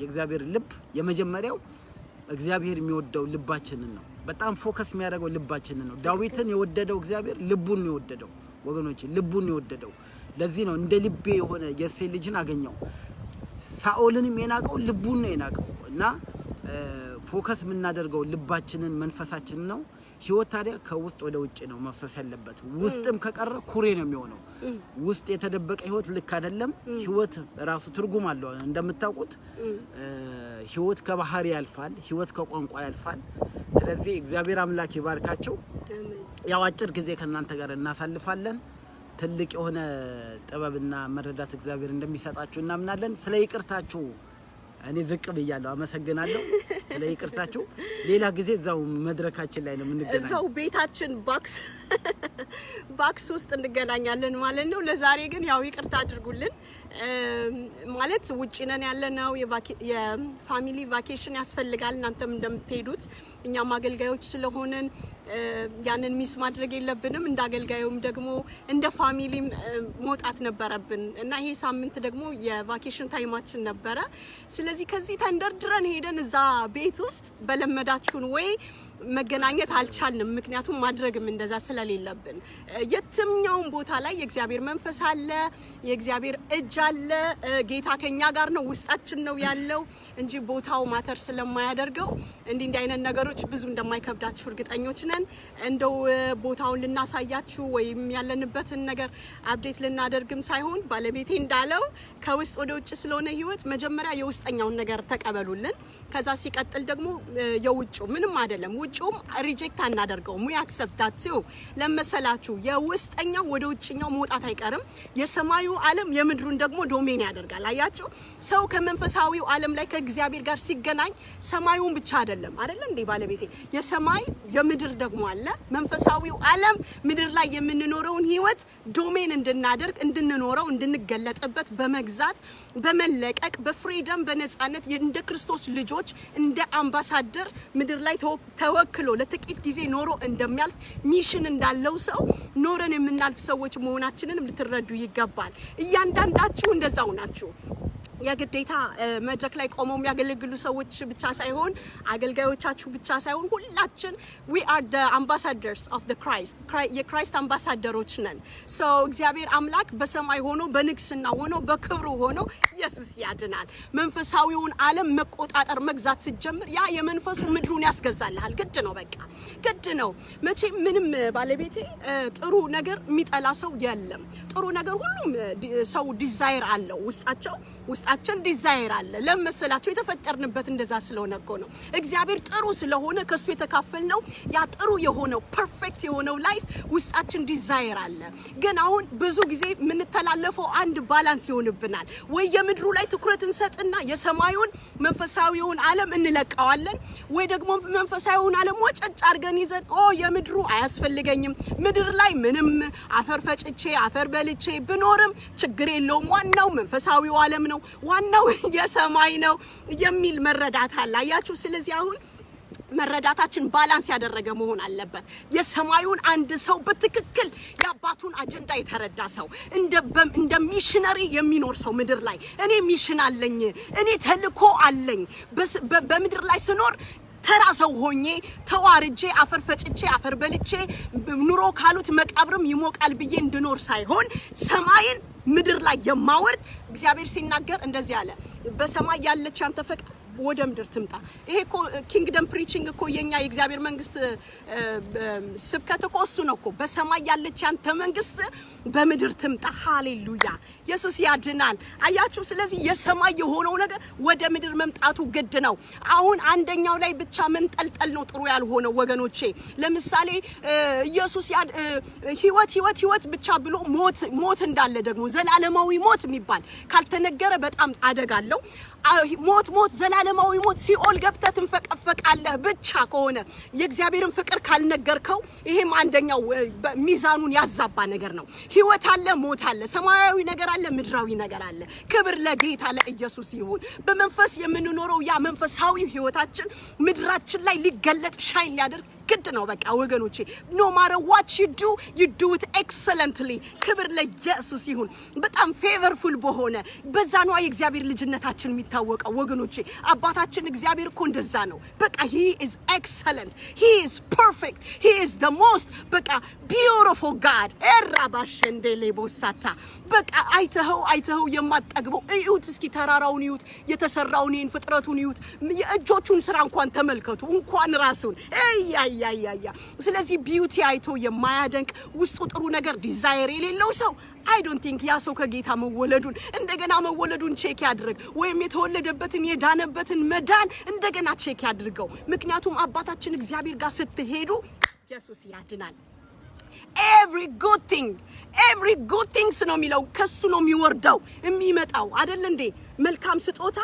የእግዚአብሔር ልብ የመጀመሪያው እግዚአብሔር የሚወደው ልባችንን ነው በጣም ፎከስ የሚያደርገው ልባችንን ነው ዳዊትን የወደደው እግዚአብሔር ልቡን ነው የወደደው ወገኖች ልቡን ነው የወደደው ለዚህ ነው እንደ ልቤ የሆነ የሴ ልጅን አገኘው ሳኦልንም የናቀው ልቡን ነው የናቀው እና ፎከስ የምናደርገው ልባችንን መንፈሳችንን ነው ህይወት ታዲያ ከውስጥ ወደ ውጭ ነው መፍሰስ ያለበት ውስጥም ከቀረ ኩሬ ነው የሚሆነው ውስጥ የተደበቀ ህይወት ልክ አይደለም ህይወት ራሱ ትርጉም አለው እንደምታውቁት ህይወት ከባህር ያልፋል ህይወት ከቋንቋ ያልፋል ስለዚህ እግዚአብሔር አምላክ ይባርካችሁ ያው አጭር ጊዜ ከናንተ ጋር እናሳልፋለን ትልቅ የሆነ ጥበብና መረዳት እግዚአብሔር እንደሚሰጣችሁ እናምናለን ስለ ይቅርታችሁ እኔ ዝቅ ብያለሁ አመሰግናለሁ ስለ ይቅርታችሁ ሌላ ጊዜ እዛው መድረካችን ላይ ነው የምንገናኘው እዛው ቤታችን ባክስ ውስጥ እንገናኛለን ማለት ነው። ለዛሬ ግን ያው ይቅርታ አድርጉልን ማለት ውጪ ነን ያለነው የፋሚሊ ቫኬሽን ያስፈልጋል እናንተም እንደምትሄዱት እኛም አገልጋዮች ስለሆነን ያንን ሚስ ማድረግ የለብንም እንዳገልጋዩም ደግሞ እንደ ፋሚሊም መውጣት ነበረብን እና ይሄ ሳምንት ደግሞ የቫኬሽን ታይማችን ነበረ ስለዚህ ከዚህ ተንደርድረን ሄደን እዛ ቤት ውስጥ በለመዳችሁን ወይ መገናኘት አልቻልንም ምክንያቱም ማድረግም እንደዛ ስለሌለብን የትኛውን ቦታ ላይ የእግዚአብሔር መንፈስ አለ የእግዚአብሔር እጅ አለ ጌታ ከኛ ጋር ነው ውስጣችን ነው ያለው እንጂ ቦታው ማተር ስለማያደርገው እንዲህ አይነት ነገሮች ብዙ እንደማይከብዳችሁ እርግጠኞች ነን እንደው ቦታውን ልናሳያችሁ ወይም ያለንበትን ነገር አፕዴት ልናደርግም ሳይሆን ባለቤቴ እንዳለው ከውስጥ ወደ ውጭ ስለሆነ ህይወት መጀመሪያ የውስጠኛውን ነገር ተቀበሉልን ከዛ ሲቀጥል ደግሞ የውጭው ምንም አይደለም ውጭውም ሪጀክት አናደርገውም we accept that too ለመሰላችሁ የውስጠኛው ወደ ውጭኛው መውጣት አይቀርም የሰማዩ ዓለም የምድሩን ደግሞ ዶሜን ያደርጋል አያችሁ ሰው ከመንፈሳዊው ዓለም ላይ ከእግዚአብሔር ጋር ሲገናኝ ሰማዩን ብቻ አይደለም እንዴ ባለቤቴ የሰማይ የምድር ደግሞ አለ መንፈሳዊው ዓለም ምድር ላይ የምንኖረውን ህይወት ዶሜን እንድናደርግ እንድንኖረው እንድንገለጥበት በመግዛት በመለቀቅ በፍሪደም በነጻነት እንደ ክርስቶስ ልጆች እንደ አምባሳደር ምድር ላይ ተወክሎ ለጥቂት ጊዜ ኖሮ እንደሚያልፍ ሚሽን እንዳለው ሰው ኖረን የምናልፍ ሰዎች መሆናችንን ልትረዱ ይገባል እያንዳንዳችሁ እንደዛው ናችሁ የግዴታ መድረክ ላይ ቆመው የሚያገለግሉ ሰዎች ብቻ ሳይሆን አገልጋዮቻችሁ ብቻ ሳይሆን ሁላችን we are the ambassadors of the Christ የክራይስት አምባሳደሮች ነን so እግዚአብሔር አምላክ በሰማይ ሆኖ በንግስና ሆኖ በክብሩ ሆኖ ኢየሱስ ያድናል መንፈሳዊውን ዓለም መቆጣጠር መግዛት ሲጀምር ያ የመንፈሱ ምድሩን ያስገዛልሃል ግድ ነው በቃ ግድ ነው መቼ ምንም ባለቤቴ ጥሩ ነገር የሚጠላ ሰው የለም ጥሩ ነገር ሁሉም ሰው ዲዛይር አለው ውስጣችን ዲዛይር አለ ለምሳሌላችሁ የተፈጠርንበት እንደዛ ስለሆነ እኮ ነው እግዚአብሔር ጥሩ ስለሆነ ከሱ የተካፈልነው ያ ጥሩ የሆነው ፐርፌክት የሆነው ላይፍ ውስጣችን ዲዛይር አለ ግን አሁን ብዙ ጊዜ ምንተላለፈው አንድ ባላንስ ይሆንብናል ወይ የምድሩ ላይ ትኩረት እንሰጥና የሰማዩን መንፈሳዊውን ዓለም እንለቀዋለን ወይ ደግሞ መንፈሳዊውን ዓለም ወጨጭ አርገን ይዘን የምድሩ አያስፈልገኝም ምድር ላይ ምንም አፈር ፈጭቼ አፈር በልቼ ብኖርም ችግር የለውም ዋናው መንፈሳዊው ዓለም ነው ዋናው የሰማይ ነው የሚል መረዳት አለ አያችሁ ስለዚህ አሁን መረዳታችን ባላንስ ያደረገ መሆን አለበት የሰማዩን አንድ ሰው በትክክል ያባቱን አጀንዳ የተረዳ ሰው እንደ ሚሽነሪ የሚኖር ሰው ምድር ላይ እኔ ሚሽን አለኝ እኔ ተልኮ አለኝ በምድር ላይ ስኖር ተራ ሰው ሆኜ ተዋርጄ አፈር ፈጭቼ አፈር በልቼ ኑሮ ካሉት መቃብርም ይሞቃል ብዬ እንድኖር ሳይሆን ሰማይን ምድር ላይ የማወርድ እግዚአብሔር ሲናገር እንደዚህ አለ በሰማይ ያለች አንተ ፈቃድ ወደ ምድር ትምጣ ይሄ እኮ ኪንግደም ፕሪቺንግ እኮ የኛ የእግዚአብሔር መንግስት ስብከት እኮ እሱ ነው እኮ በሰማይ ያለች አንተ መንግስት በምድር ትምጣ ሃሌሉያ ኢየሱስ ያድናል አያችሁ ስለዚህ የሰማይ የሆነው ነገር ወደ ምድር መምጣቱ ግድ ነው አሁን አንደኛው ላይ ብቻ መንጠልጠል ነው ጥሩ ያልሆነው ወገኖቼ ለምሳሌ ኢየሱስ ህይወት ብቻ ብሎ ሞት እንዳለ ደግሞ ዘላለማዊ ሞት የሚባል ካልተነገረ በጣም አደጋለው ሞት ዘላለማዊ ሞት ሲኦል ገብተህ ትንፈቀፈቃለህ ብቻ ከሆነ የእግዚአብሔርን ፍቅር ካልነገርከው ይሄም አንደኛው ሚዛኑን ያዛባ ነገር ነው ህይወት አለ ሞት አለ ሰማያዊ ነገር አለ ምድራዊ ነገር አለ ክብር ለጌታ ለኢየሱስ ይሁን በመንፈስ የምንኖረው ያ መንፈሳዊ ህይወታችን ምድራችን ላይ ሊገለጥ ሻይን ሊያደርግ ግድ ነው በቃ ወገኖቼ no matter what you do it excellently ክብር ለኢየሱስ ይሁን በጣም ፌቨርፉል በሆነ በዛ ነው የእግዚአብሔር ልጅነታችን የሚታወቀው ወገኖቼ አባታችን እግዚአብሔር እኮ እንደዛ ነው በቃ he is excellent he is perfect he is the most በቃ beautiful God ኤራባሸንዴሌ ቦሳታ በቃ አይተኸው የማጠግበው እዩት እስኪ ተራራውን እዩት የተሰራውን ይሄን ፍጥረቱን እዩት የእጆቹን ስራ እንኳን ተመልከቱ እንኳን ራሱን ያ ስለዚህ ቢዩቲ አይቶ የማያደንቅ ውስጡ ጥሩ ነገር ዲዛይር የሌለው ሰው I don't think ያ ሰው ከጌታ መወለዱን እንደገና መወለዱን ቼክ ያድርግ ወይም የተወለደበትን የዳነበትን መዳን እንደገና ቼክ ያድርገው ምክንያቱም አባታችን እግዚአብሔር ጋር ስትሄዱ ኢየሱስ ያድናል every good things ነው የሚለው ከሱ ነው የሚወርደው የሚመጣው አይደል እንዴ መልካም ስጦታ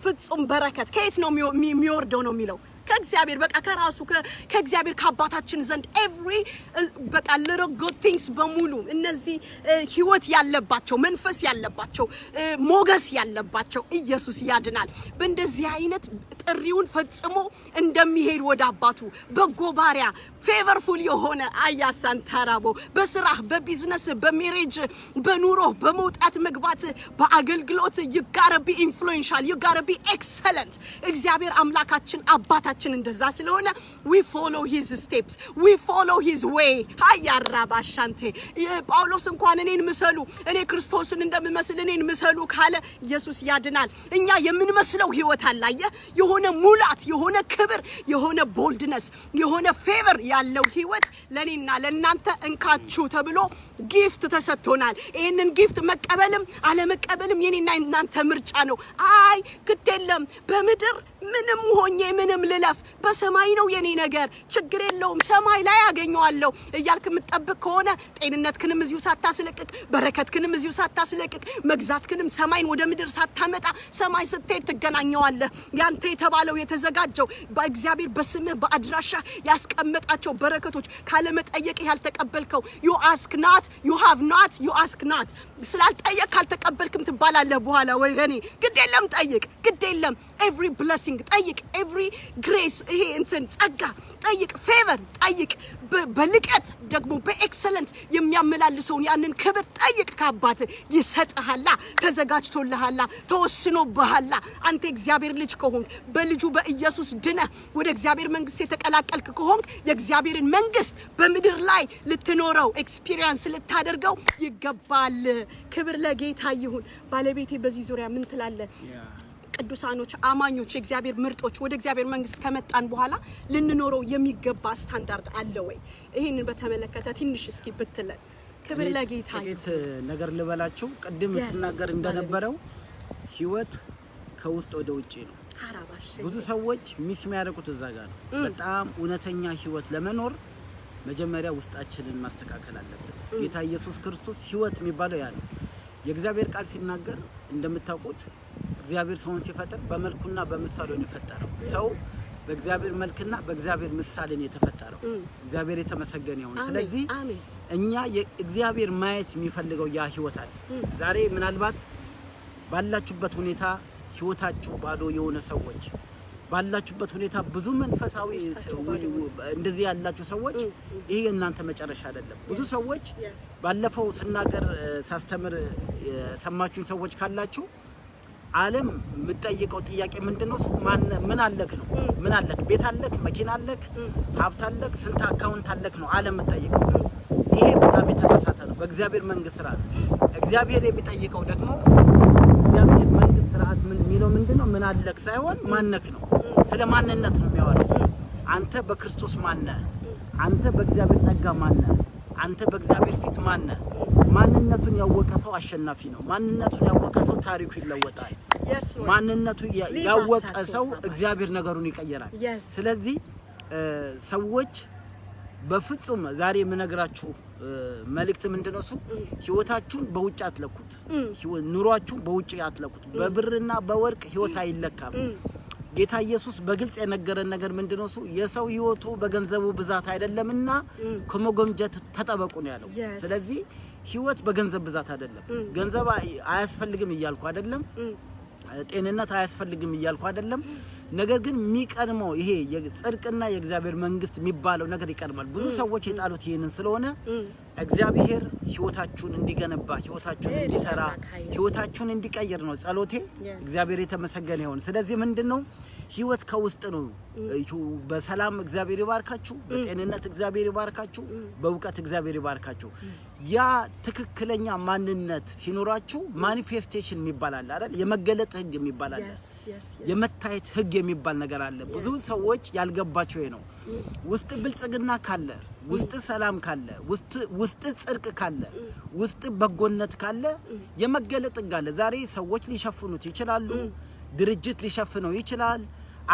ፍጹም በረከት ከየት ነው የሚወርደው ነው የሚለው ከእግዚአብሔር በቃ ከራሱ ከእግዚአብሔር ከአባታችን ዘንድ every በቃ little good things በሙሉ እነዚህ ህይወት ያለባቸው መንፈስ ያለባቸው ሞገስ ያለባቸው ኢየሱስ ያድናል በእንደዚህ አይነት ጥሪውን ፈጽሞ እንደሚሄድ ወደ አባቱ በጎ ባሪያ ፌቨርፉል የሆነ አያሳን ተራቦ በስራ በቢዝነስ በሜሬጅ በኑሮ በመውጣት መግባት በአገልግሎት you gotta be influential you gotta be excellent እግዚአብሔር አምላካችን አባታችን እንደዛ ስለሆነ we follow his steps we follow his way አያራባሻንቴ ጳውሎስ እንኳን እኔን ምሰሉ እኔ ክርስቶስን እንደምመስል እኔን ምሰሉ ካለ ኢየሱስ ያድናል እኛ የምንመስለው ህይወት አላየ የሆነ ሙላት የሆነ ክብር የሆነ ቦልድነስ የሆነ ፌቨር ያለው ህይወት ለኔና ለናንተ እንካቹ ተብሎ ጊፍት ተሰጥቶናል ይሄንን ጊፍት መቀበልም አለመቀበልም የኔና እናንተ ምርጫ ነው አይ ግዴለም በመድር ምንም ሆኜ ምንም ልለፍ በሰማይ ነው የኔ ነገር ችግር የለውም ሰማይ ላይ ያገኘዋለሁ እያልክ ምትጠብቅ ከሆነ ጤንነትክንም እዚሁ ሳታስለቅቅ በረከትክንም እዚሁ ሳታስለቅቅ መግዛትክንም ሰማይን ወደ ምድር ሳታመጣ ሰማይ ስትሄድ ትገናኘዋለህ ያንተ የተባለው የተዘጋጀው በእግዚአብሔር በስምህ በአድራሻ ያስቀመጣቸው በረከቶች ካለ መጠየቅ ያልተቀበልከው you ask not you have not you ask not ስላልጠየቅ ካልተቀበልክም ትባላለህ በኋላ ወገኔ ግዴለም ጠይቅ ግዴለም every blessing ጠይቅ every grace ይሄ እንትን ጸጋ ጠይቅ favor ጠይቅ በልቀት ደግሞ በኤክሰለንት የሚያመላልሰውን ያንን ክብር ጠይቅ ከአባት ይሰጥሃላ ተዘጋጅቶልሃላ ተወስኖብሃላ አንተ እግዚአብሔር ልጅ ከሆንክ በልጁ በኢየሱስ ድነ ወደ እግዚአብሔር መንግስት የተቀላቀልክ ከሆንክ የእግዚአብሔርን መንግስት በምድር ላይ ልትኖረው ኤክስፒሪየንስ ልታደርገው ይገባል ክብር ለጌታ ይሁን ባለቤቴ በዚህ ዙሪያ ምን ትላለህ ቅዱሳኖች አማኞች እግዚአብሔር ምርጦች ወደ እግዚአብሔር መንግስት ከመጣን በኋላ ልንኖረው የሚገባ ስታንዳርድ አለ ወይ ይሄንን በተመለከተ ትንሽ እስኪ ብትለን ክብር ለጌታ ጥቂት ነገር ልበላችሁ ቅድም ተናገር እንደነበረው ህይወት ከውስጥ ወደ ውጪ ነው ብዙ ሰዎች ሚስ የሚያደርጉት እዛ ጋር ነው በጣም እውነተኛ ህይወት ለመኖር መጀመሪያ ውስጣችንን ማስተካከል አለብን ጌታ ኢየሱስ ክርስቶስ ህይወት የሚባለው ያ ነው የእግዚአብሔር ቃል ሲናገር እንደምታውቁት እግዚአብሔር ሰውን ሲፈጥር በመልኩና በምሳሌው ነው የፈጠረው ሰው በእግዚአብሔር መልክና በእግዚአብሔር ምሳሌ ነው የተፈጠረው እግዚአብሔር የተመሰገነ ይሁን ስለዚህ እኛ የእግዚአብሔር ማየት የሚፈልገው ያ ህይወት አለ ዛሬ ምናልባት ባላችሁበት ሁኔታ ህይወታችሁ ባዶ የሆነ ሰዎች ባላችሁበት ሁኔታ ብዙ መንፈሳዊ እንደዚህ ያላችሁ ሰዎች ይሄ እናንተ መጨረሻ አይደለም ብዙ ሰዎች ባለፈው ስናገር ሳስተምር ሰማችሁኝ ሰዎች ካላችሁ ዓለም ምትጠይቀው ጥያቄ ምንድነው ምን አለክ ነው ምን አለክ ቤት አለክ መኪና አለክ ሀብት አለክ ስንት አካውንት አለክ ነው ዓለም ምትጠይቀው ይሄ በጣም የተሳሳተ ነው በእግዚአብሔር መንግስት ስርዓት እግዚአብሔር የሚጠይቀው ደግሞ እግዚአብሔር መንግስት ስርዓት ምን የሚለው ምንድነው ምን አለክ ሳይሆን ማነክ ነው ስለ ማንነት ነው የሚያወራው አንተ በክርስቶስ ማንነ አንተ በእግዚአብሔር ጸጋ ማንነ አንተ በእግዚአብሔር ፊት ማንነ ማንነቱን ያወቀ ሰው አሸናፊ ነው ማንነቱን ያወቀ ሰው ታሪኩ ይለወጣል ማንነቱ ያወቀ ሰው እግዚአብሔር ነገሩን ይቀየራል ስለዚህ ሰዎች በፍጹም ዛሬ የምነግራችሁ መልእክት ምንድነው እሱ ህይወታችሁን በውጭ አትለኩት ኑሯችሁን በውጭ አትለኩት በብርና በወርቅ ህይወት አይለካም ጌታ ኢየሱስ በግልጽ የነገረን ነገር ምንድነው እሱ የሰው ህይወቱ በገንዘቡ ብዛት አይደለምና ከመጎምጀት ተጠበቁ ነው ያለው ስለዚህ ህይወት በገንዘብ ብዛት አይደለም ገንዘብ አያስፈልግም ይያልኩ አይደለም ጤንነት አያስፈልግም ይያልኩ አይደለም ነገር ግን የሚቀርመው ይሄ የጽድቅና የእግዚአብሔር መንግስት የሚባለው ነገር ይቀርማል ብዙ ሰዎች የጣሉት ይሄንን ስለሆነ እግዚአብሔር ህይወታችሁን እንዲገነባ ህይወታችሁን እንዲሰራ ህይወታችሁን እንዲቀየር ነው ጸሎቴ እግዚአብሔር የተመሰገነ ይሁን ስለዚህ ምንድነው ህይወት ከውስጥ ነው በሰላም እግዚአብሔር ይባርካችሁ በጤንነት እግዚአብሔር ይባርካችሁ በእውቀት እግዚአብሔር ይባርካችሁ ያ ትክክለኛ ማንነት ሲኖራችሁ ማኒፌስቴሽን የሚባል አይደል የመገለጥ ህግ የሚባል አለ የመታየት ህግ የሚባል ነገር አለ ብዙ ሰዎች ያልገባቸው ነው ውስጥ ብልጽግና ካለ ውስጥ ሰላም ካለ ውስጥ ጽድቅ ካለ ውስጥ በጎነት ካለ የመገለጥ ህግ አለ ዛሬ ሰዎች ሊሸፍኑት ይችላሉ ድርጅት ሊሸፍነው ይችላል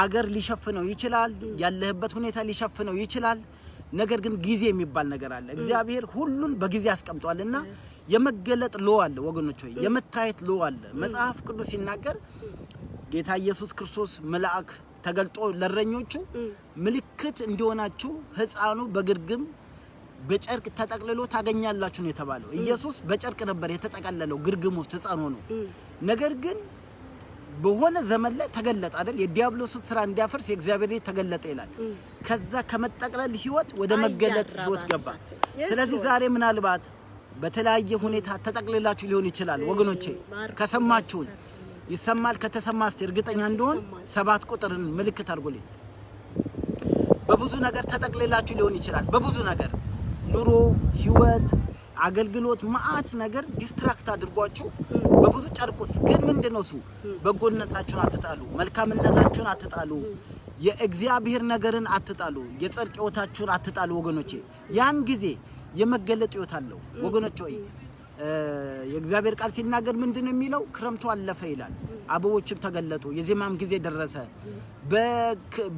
አገር ሊሸፍነው ይችላል ያለህበት ሁኔታ ሊሸፍነው ይችላል ነገር ግን ጊዜ የሚባል ነገር አለ እግዚአብሔር ሁሉን በጊዜ አስቀምጧልና የመገለጥ ሎ አለ ወገኖች የመታየት ሎ አለ መጽሐፍ ቅዱስ ሲናገር ጌታ ኢየሱስ ክርስቶስ መልአክ ተገልጦ ለረኞቹ ምልክት እንዲሆናችሁ ሕፃኑ በግርግም በጨርቅ ተጠቅልሎ ታገኛላችሁ ነው የተባለው። ኢየሱስ በጨርቅ ነበር የተጠቀለለው ግርግም ውስጥ ሕፃኑ ነው። ነገር ግን በሆነ ዘመን ላይ ተገለጠ አይደል? የዲያብሎስ ስራ እንዲያፈርስ የእግዚአብሔር ልጅ ተገለጠ ይላል። ከዛ ከመጠቅለል ህይወት ወደ መገለጥ ህይወት ገባ። ስለዚህ ዛሬ ምናልባት በተለያየ ሁኔታ ተጠቅልላችሁ ሊሆን ይችላል ወገኖቼ። ከሰማችሁ ይሰማል። ከተሰማ እስቲ እርግጠኛ እንደሆን 7 ቁጥርን ምልክት አድርጉልኝ። በብዙ ነገር ተጠቅልላችሁ ሊሆን ይችላል። በብዙ ነገር ኑሮ፣ ህይወት፣ አገልግሎት ማአት ነገር ዲስትራክት አድርጓችሁ በብዙ ጨርቁስ ግን ምንድነው እሱ? በጎነታችሁን አትጣሉ፣ መልካምነታችሁን አትጣሉ፣ የእግዚአብሔር ነገርን አትጣሉ፣ የጽድቅ ህይወታችሁን አትጣሉ ወገኖቼ። ያን ጊዜ የመገለጥ ህይወት አለው ወገኖቼ። የእግዚአብሔር ቃል ሲናገር ምንድነው የሚለው? ክረምቱ አለፈ ይላል፣ አበቦችም ተገለጡ፣ የዜማም ጊዜ ደረሰ።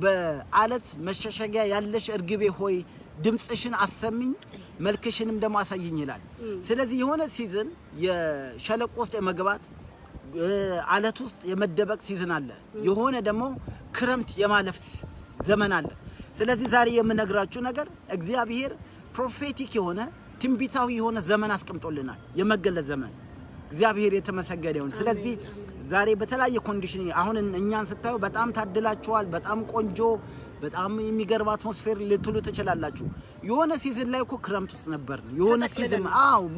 በአለት መሸሸጊያ ያለሽ እርግቤ ሆይ ድምጽሽን አሰሚኝ መልክሽንም ደሞ አሳይኝ ይላል። ስለዚህ የሆነ ሲዝን የሸለቆ ውስጥ የመግባት አለት ውስጥ የመደበቅ ሲዝን አለ። የሆነ ደሞ ክረምት የማለፍ ዘመን አለ። ስለዚህ ዛሬ የምነግራችሁ ነገር እግዚአብሔር ፕሮፌቲክ የሆነ ትንቢታዊ የሆነ ዘመን አስቀምጦልናል። የመገለጥ ዘመን እግዚአብሔር የተመሰገነ ይሁን። ስለዚህ ዛሬ በተለያየ ኮንዲሽን አሁን እኛን ስታዩ በጣም ታድላችኋል። በጣም ቆንጆ በጣም የሚገርም አትሞስፌር ልትሉ ትችላላችሁ። የሆነ ሲዝን ላይ እኮ ክረምት ውስጥ ነበር። የሆነ ሲዝን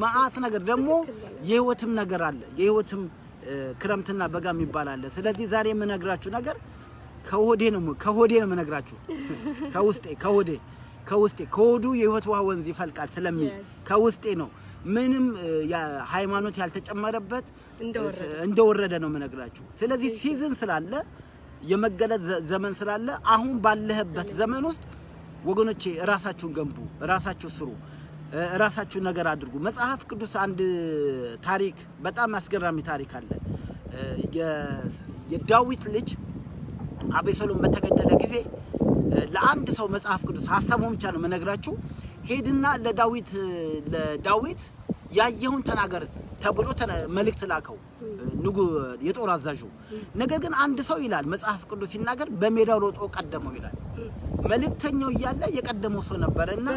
ማአት ነገር ደግሞ የህይወትም ነገር አለ። የህይወትም ክረምትና በጋ የሚባል አለ። ስለዚህ ዛሬ የምነግራችሁ ነገር ከሆዴ ነው የምነግራችሁ። ከውስጤ ከሆዱ የህይወት ውሃ ወንዝ ይፈልቃል ስለሚል ከውስጤ ነው። ምንም ሃይማኖት ያልተጨመረበት እንደወረደ ነው የምነግራችሁ። ስለዚህ ሲዝን ስላለ የመገለጥ ዘመን ስላለ አሁን ባለህበት ዘመን ውስጥ ወገኖቼ ራሳችሁን ገንቡ፣ ራሳችሁ ስሩ፣ ራሳችሁ ነገር አድርጉ። መጽሐፍ ቅዱስ አንድ ታሪክ በጣም አስገራሚ ታሪክ አለ። የዳዊት ልጅ አቤሴሎም በተገደለ ጊዜ ለአንድ ሰው መጽሐፍ ቅዱስ ሐሳቡን ብቻ ነው መነግራችሁ። ሄድና ለዳዊት ያየውን ተናገር ተብሎ መልእክት ላከው የጦር አዛዡ። ነገር ግን አንድ ሰው ይላል መጽሐፍ ቅዱስ ሲናገር በሜዳው ሮጦ ቀደመው ይላል። መልእክተኛው እያለ የቀደመው ሰው ነበርና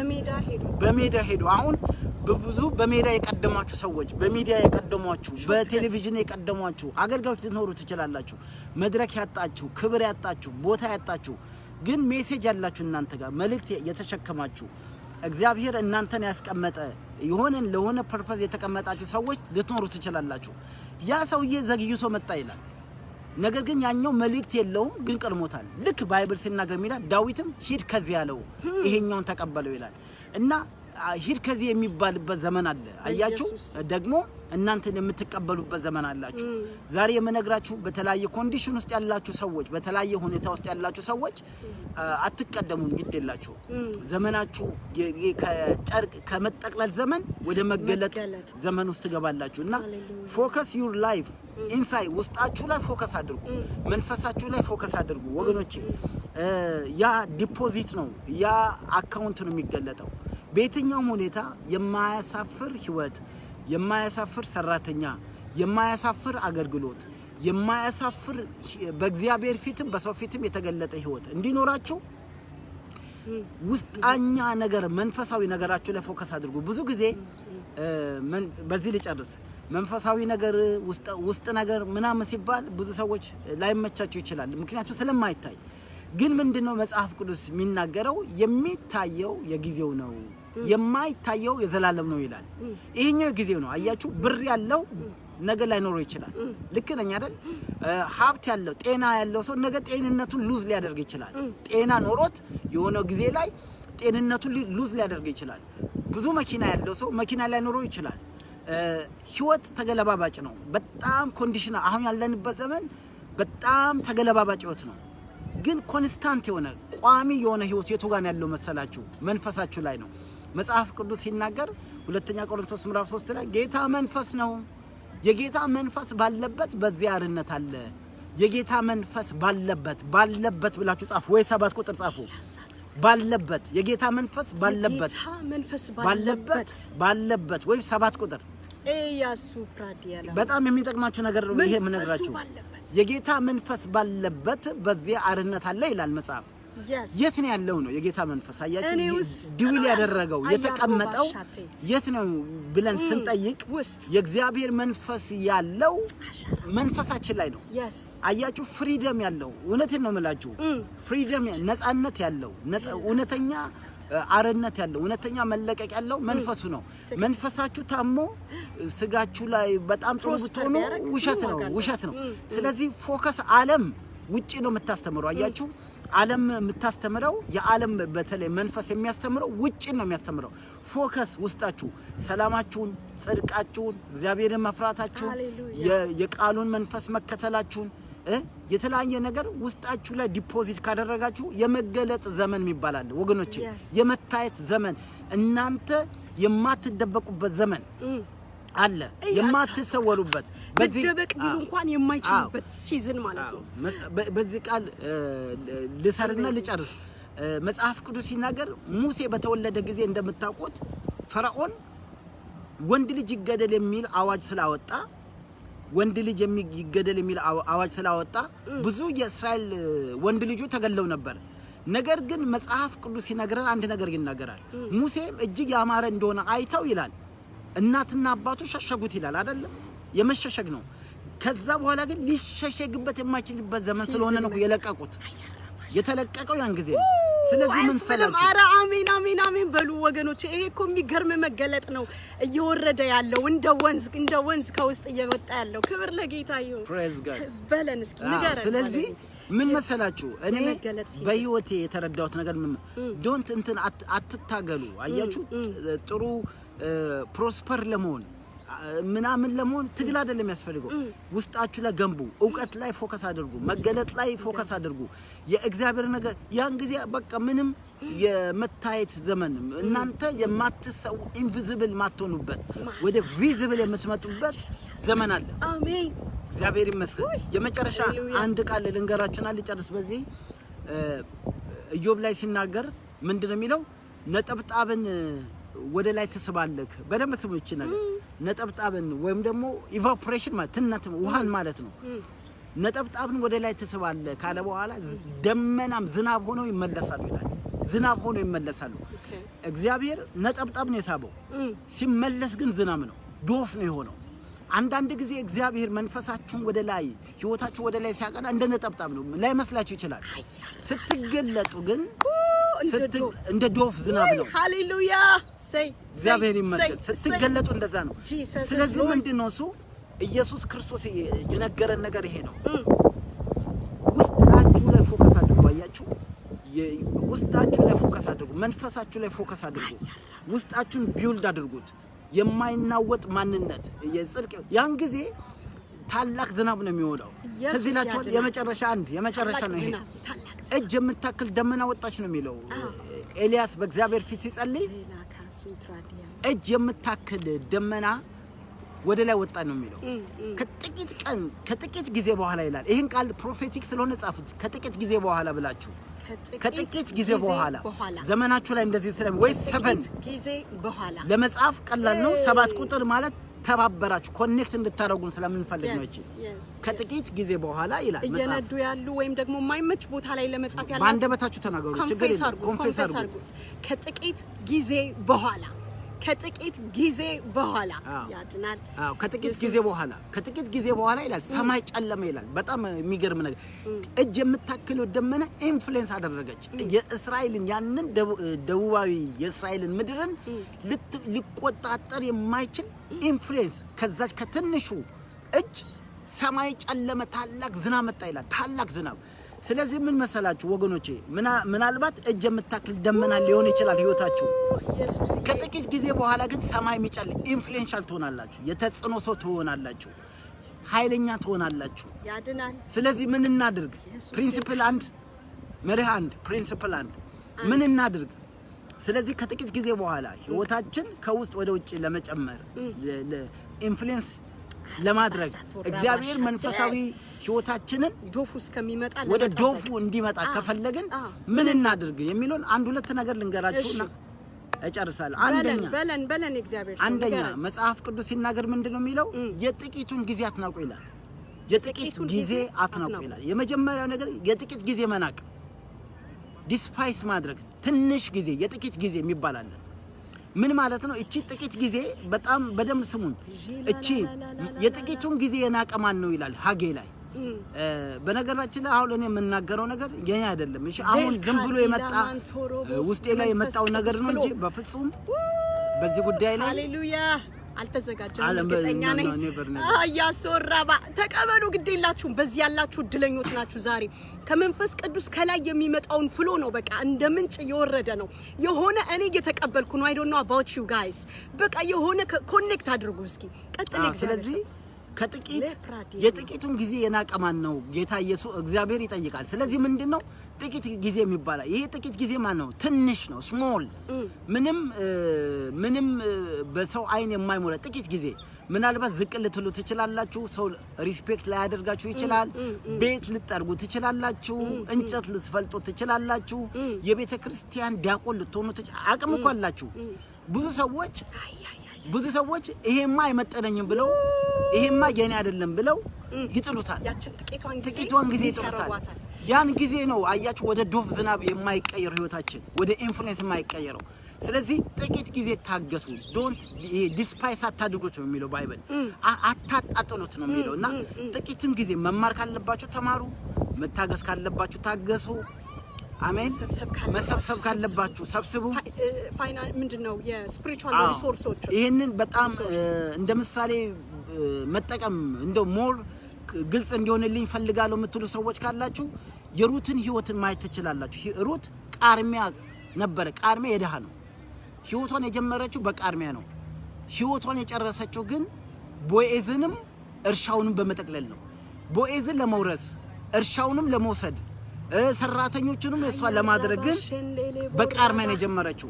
በሜዳ ሄዱ። አሁን በብዙ በሜዳ የቀደማችሁ ሰዎች፣ በሚዲያ የቀደሟችሁ፣ በቴሌቪዥን የቀደሟችሁ አገልጋዮች ልትኖሩ ትችላላችሁ። መድረክ ያጣችሁ፣ ክብር ያጣችሁ፣ ቦታ ያጣችሁ ግን ሜሴጅ ያላችሁ እናንተ ጋር መልእክት የተሸከማችሁ እግዚአብሔር እናንተን ያስቀመጠ ይሆነን ለሆነ ፐርፐዝ የተቀመጣችሁ ሰዎች ልትኖሩ ትችላላችሁ። ያ ሰውዬ ዘግይቶ መጣ ይላል። ነገር ግን ያኛው መልእክት የለውም ግን ቀድሞታል። ልክ ባይብል ሲናገር ይላል ዳዊትም ሂድ ከዚህ ያለው ይሄኛውን ተቀበለው ይላል። እና ሂድ ከዚህ የሚባልበት ዘመን አለ። አያችሁ ደግሞ እናንተን የምትቀበሉበት ዘመን አላችሁ። ዛሬ የምነግራችሁ በተለያየ ኮንዲሽን ውስጥ ያላችሁ ሰዎች፣ በተለያየ ሁኔታ ውስጥ ያላችሁ ሰዎች አትቀደሙም፣ ግድ የላችሁ። ዘመናችሁ ከጨርቅ ከመጠቅለል ዘመን ወደ መገለጥ ዘመን ውስጥ ትገባላችሁ። እና ፎከስ ዩር ላይፍ ኢንሳይድ ውስጣችሁ ላይ ፎከስ አድርጉ፣ መንፈሳችሁ ላይ ፎከስ አድርጉ ወገኖቼ። ያ ዲፖዚት ነው፣ ያ አካውንት ነው የሚገለጠው። በየትኛውም ሁኔታ የማያሳፍር ህይወት፣ የማያሳፍር ሰራተኛ፣ የማያሳፍር አገልግሎት፣ የማያሳፍር በእግዚአብሔር ፊትም በሰው ፊትም የተገለጠ ህይወት እንዲኖራችሁ ውስጣኛ ነገር መንፈሳዊ ነገራችሁ ላይ ፎከስ አድርጉ። ብዙ ጊዜ በዚህ ልጨርስ። መንፈሳዊ ነገር ውስጥ ነገር ምናምን ሲባል ብዙ ሰዎች ላይመቻቸው ይችላል፣ ምክንያቱም ስለማይታይ። ግን ምንድነው መጽሐፍ ቅዱስ የሚናገረው? የሚታየው የጊዜው ነው፣ የማይታየው የዘላለም ነው ይላል። ይሄኛው የጊዜው ነው። አያችሁ፣ ብር ያለው ነገ ላይ ኖሮ ይችላል። ልክ ነኝ አይደል? ሀብት ያለው ጤና ያለው ሰው ነገ ጤንነቱን ሉዝ ሊያደርግ ይችላል። ጤና ኖሮት የሆነ ጊዜ ላይ ጤንነቱን ሉዝ ሊያደርግ ይችላል። ብዙ መኪና ያለው ሰው መኪና ላይ ኖሮ ይችላል። ህይወት ተገለባባጭ ነው። በጣም ኮንዲሽን አሁን ያለንበት ዘመን በጣም ተገለባባጭ ህይወት ነው። ግን ኮንስታንት የሆነ ቋሚ የሆነ ህይወት የቱ ጋር ያለው መሰላችሁ? መንፈሳችሁ ላይ ነው። መጽሐፍ ቅዱስ ሲናገር ሁለተኛ ቆሮንቶስ ምዕራፍ 3 ላይ ጌታ መንፈስ ነው፣ የጌታ መንፈስ ባለበት በዚያ አርነት አለ። የጌታ መንፈስ ባለበት ብላችሁ ጻፉ፣ ወይ 7 ቁጥር ጻፉ። ባለበት የጌታ መንፈስ ባለበት ወይ 7 ቁጥር ኢያሱ ፕራዲያላ በጣም የሚጠቅማችሁ ነገር ነው ይሄ ምነግራችሁ የጌታ መንፈስ ባለበት በዚህ አርነት አለ ይላል መጽሐፍ የት ነው ያለው ነው የጌታ መንፈስ አያችሁ ዲዊል ያደረገው የተቀመጠው የት ነው ብለን ስንጠይቅ የእግዚአብሔር መንፈስ ያለው መንፈሳችን ላይ ነው አያችሁ ፍሪደም ያለው እውነቴን ነው የምላችሁ ፍሪደም ነፃነት ያለው እውነተኛ አርነት ያለው እውነተኛ መለቀቅ ያለው መንፈሱ ነው መንፈሳችሁ ታሞ ስጋችሁ ላይ በጣም ጥሩ ብትሆኑ ውሸት ነው ስለዚህ ፎከስ ዓለም ውጪ ነው የምታስተምረው አያችሁ ዓለም የምታስተምረው የዓለም በተለይ መንፈስ የሚያስተምረው ውጪ ነው የሚያስተምረው ፎከስ ውስጣችሁ ሰላማችሁን ጽድቃችሁን እግዚአብሔርን መፍራታችሁን የቃሉን መንፈስ መከተላችሁን የተለያየ ነገር ውስጣችሁ ላይ ዲፖዚት ካደረጋችሁ የመገለጥ ዘመን ይባላል ወገኖቼ የመታየት ዘመን እናንተ የማትደበቁበት ዘመን አለ የማትሰወሩበት በደበቅ ቢሉ እንኳን የማይችሉበት ሲዝን ማለት ነው በዚህ ቃል ልሰርና ልጨርስ መጽሐፍ ቅዱስ ሲናገር ሙሴ በተወለደ ጊዜ እንደምታውቁት ፈርዖን ወንድ ልጅ ይገደል የሚል አዋጅ ስላወጣ ወንድ ልጅ ይገደል የሚል አዋጅ ስላወጣ ብዙ የእስራኤል ወንድ ልጆች ተገለው ነበር ነገር ግን መጽሐፍ ቅዱስ ሲነገረን አንድ ነገር ይናገራል ሙሴም እጅግ ያማረ እንደሆነ አይተው ይላል እናትና አባቱ ሸሸጉት ይላል አይደል የመሸሸግ ነው ከዛ በኋላ ግን ሊሸሸግበት የማይችልበት ዘመን ስለሆነ ነው የለቀቁት የተለቀቀው ያን ጊዜ ስለዚህ ምን ሰላችሁ አረ አሜን በሉ ወገኖች ይሄ እኮ የሚገርም መገለጥ ነው እየወረደ ያለው እንደ ወንዝ ከውስጥ እየወጣ ያለው ክብር ለጌታ ይሁን በለን እስኪ ንገረን ስለዚህ ምን መሰላችሁ እኔ በህይወቴ የተረዳሁት ነገር ምን ዶንት እንትን አትታገሉ አያችሁ ጥሩ ፕሮስፐር ለመሆን ምናምን ለመሆን ትግል አይደለም ያስፈልገው ውስጣችሁ ላይ ገንቡ ዕውቀት ላይ ፎከስ አድርጉ መገለጥ ላይ ፎከስ አድርጉ የእግዚአብሔር ነገር ያን ጊዜ በቃ ምንም የመታየት ዘመን እናንተ የማትሰው ኢንቪዚብል ማትሆኑበት ወደ ቪዚብል የምትመጡበት ዘመን አለ አሜን እግዚአብሔር ይመስገን የመጨረሻ አንድ ቃል ልንገራችሁና ልጨርስ በዚህ ኢዮብ ላይ ሲናገር ምንድነው የሚለው ነጠብጣብን ወደ ላይ ተስባለክ በደም ስሙች ነገር ነጠብጣብን ወይም ደግሞ ኢቫፖሬሽን ማለት ትነትም ውሃን ማለት ነው ነጠብጣብን ወደ ላይ ተስባለ ካለ በኋላ ደመናም ዝናብ ሆኖ ይመለሳሉ ይላል ዝናብ ሆኖ ይመለሳሉ እግዚአብሔር ነጠብጣብን የሳበው ሲመለስ ግን ዝናብ ነው ዶፍ ነው የሆነው አንዳንድ ጊዜ እግዚአብሔር መንፈሳችሁን ወደ ላይ ህይወታችሁ ወደ ላይ ሲያቀና እንደ ነጠብጣብ ነው ላይ መስላችሁ ይችላል ስትገለጡ ግን እንደ ዶፍ ዝናብ ነው ሃሌሉያ እግዚአብሔር ይመስገን ስትገለጡ እንደዛ ነው ስለዚህ ምንድነው እሱ ኢየሱስ ክርስቶስ የነገረን ነገር ይሄ ነው ውስጣችሁ ላይ ፎከስ አድርጉ አያችሁ ውስጣችሁ ላይ ፎከስ አድርጉ መንፈሳችሁ ላይ ፎከስ አድርጉ ውስጣችሁን ቢልድ አድርጉት የማይናወጥ ማንነት የጽድቅ ያን ጊዜ ታላቅ ዝናብ ነው የሚወጣው ተዚናቸው የመጨረሻ ነው ይሄ እጅ የምታክል ደመና ወጣች ነው የሚለው ኤልያስ በእግዚአብሔር ፊት ሲጸልይ እጅ የምታክል ደመና ወደ ላይ ወጣ ነው የሚለው ከጥቂት ጊዜ በኋላ ይላል ይሄን ቃል ፕሮፌቲክ ስለሆነ ጻፉት ከጥቂት ጊዜ በኋላ ብላችሁ ከጥቂት ጊዜ በኋላ ዘመናችሁ ላይ እንደዚህ ስለምን ወይ 7 ጊዜ በኋላ ለመጻፍ ቀላል ነው 7 ቁጥር ማለት ተባበራችሁ ኮኔክት እንድታረጉን ስለምንፈልግ ነው እቺ ከጥቂት ጊዜ በኋላ ይላል መጽሐፍ እየነዱ ያሉ ወይም ደግሞ ማይመች ቦታ ላይ ለመጻፍ ያለው ባንደበታችሁ ተናገሩ ችግር የለም ኮንፌስ አድርጉት ከጥቂት ጊዜ በኋላ ያድናል ከጥቂት ጊዜ በኋላ ይላል ሰማይ ጨለመ ይላል በጣም የሚገርም ነገር እጅ የምታክለው ደመና ኢንፍሉዌንስ አደረገች የእስራኤልን ያንን ደቡባዊ የእስራኤልን ምድርን ሊቆጣጠር የማይችል ኢንፍሉዌንስ ከዛች ከትንሹ እጅ ሰማይ ጨለመ ታላቅ ዝናብ መጣ ይላል ታላቅ ዝናብ ስለዚህ ምን መሰላችሁ ወገኖቼ ምናልባት እጅ የምታክል ደመና ሊሆን ይችላል ህይወታችሁ ከጥቂት ጊዜ በኋላ ግን ሰማይ የሚጨል ኢንፍሉዌንሻል ትሆናላችሁ የተጽኖ ሰው ትሆናላችሁ ኃይለኛ ትሆናላችሁ ያድናል ስለዚህ ምን እናድርግ ፕሪንሲፕል አንድ መርህ አንድ ፕሪንሲፕል አንድ ምን እናድርግ ስለዚህ ከጥቂት ጊዜ በኋላ ህይወታችን ከውስጥ ወደ ውጪ ለመጨመር ኢንፍሉዌንስ ለማድረግ እግዚአብሔር መንፈሳዊ ህይወታችንን ዶፉ እስከሚመጣ ወደ ዶፉ እንዲመጣ ከፈለግን ምን እናድርግ የሚሉን አንድ ሁለት ነገር ልንገራችሁና እጨርሳለሁ። በለን እግዚአብሔር ሰው አንደኛ መጽሐፍ ቅዱስ ሲናገር ምንድነው የሚለው? የጥቂቱን ጊዜ አትናቁ ይላል። የጥቂት ጊዜ አትናቁ ይላል። የመጀመሪያው ነገር የጥቂት ጊዜ መናቅ፣ ዲስፓይስ ማድረግ፣ ትንሽ ጊዜ የጥቂት ጊዜ የሚባል አለ። ምን ማለት ነው? እቺ ጥቂት ጊዜ በጣም በደም ስሙን። እቺ የጥቂቱን ጊዜ የናቀ ማን ነው ይላል ሐጌ ላይ። በነገራችን ላይ አሁን እኔ የምናገረው ነገር የኛ አይደለም። እሺ አሁን ዝም ብሎ የመጣ ውስጤ ላይ የመጣው ነገር ነው እንጂ በፍጹም በዚህ ጉዳይ ላይ ሃሌሉያ አልተዘጋጀም። እርግጠኛ ነኝ ያሶራባ ተቀበሉ። ግዴላችሁም በዚህ ያላችሁ እድለኞች ናችሁ። ዛሬ ከመንፈስ ቅዱስ ከላይ የሚመጣውን ፍሎ ነው በቃ እንደ ምንጭ እየወረደ ነው። የሆነ እኔ እየተቀበልኩ ነው። I don't know about you guys። በቃ የሆነ ኮኔክት አድርጉ እስኪ ቀጥል። ስለዚህ የጥቂቱን ጊዜ የናቀ ማን ነው? ጌታ ኢየሱስ እግዚአብሔር ይጠይቃል። ስለዚህ ምንድነው ጥቂት ጊዜ የሚባለው? ይሄ ጥቂት ጊዜ ማን ነው? ትንሽ ነው፣ ስሞል፣ ምንም በሰው አይን የማይሞላ ጥቂት ጊዜ። ምናልባት ዝቅ ልትሉ ትችላላችሁ፣ ሰው ሪስፔክት ላይ ያደርጋችሁ ይችላል፣ ቤት ልትጠርጉ ትችላላችሁ፣ እንጨት ልትፈልጡ ትችላላችሁ፣ የቤተ ክርስቲያን ዲያቆን ልትሆኑ አቅም እኮ አላችሁ። ብዙ ሰዎች ይሄማ አይመጠነኝም ብለው ይሄማ የኔ አይደለም ብለው ይጥሉታል። ያችን ጥቂቷን ጊዜ ይጥሉታል። ያን ጊዜ ነው አያችሁ ወደ ዶፍ ዝናብ የማይቀየር ህይወታችን ወደ ኢንፍሉዌንስ የማይቀየረው። ስለዚህ ጥቂት ጊዜ ታገሱ። ዶንት ዲስፓይስ አታድርጉት ነው የሚለው ባይብል። አታጣጥሉት ነው የሚለውና ጥቂትም ጊዜ መማር ካለባችሁ ተማሩ፣ መታገስ ካለባችሁ ታገሱ። አሜን። መሰብሰብ ካለባችሁ ሰብስቡ። ፋይናል ምንድነው የስፒሪቹዋል ሪሶርሶች ይሄንን በጣም እንደ ምሳሌ መጠቀም እንደው ሞር ግልጽ እንዲሆንልኝ ፈልጋለሁ የምትሉ ሰዎች ካላችሁ የሩትን ህይወትን ማየት ትችላላችሁ። ሩት ቃርሚያ ነበረ። ቃርሚያ የደሃ ነው። ህይወቷን የጀመረችው በቃርሚያ ነው። ህይወቷን የጨረሰችው ግን ቦዔዝንም እርሻውንም በመጠቅለል ነው። ቦዔዝን ለመውረስ እርሻውንም ለመውሰድ ሰራተኞቹንም እሷ ለማድረግ ግን በቃርሚያ ነው የጀመረችው።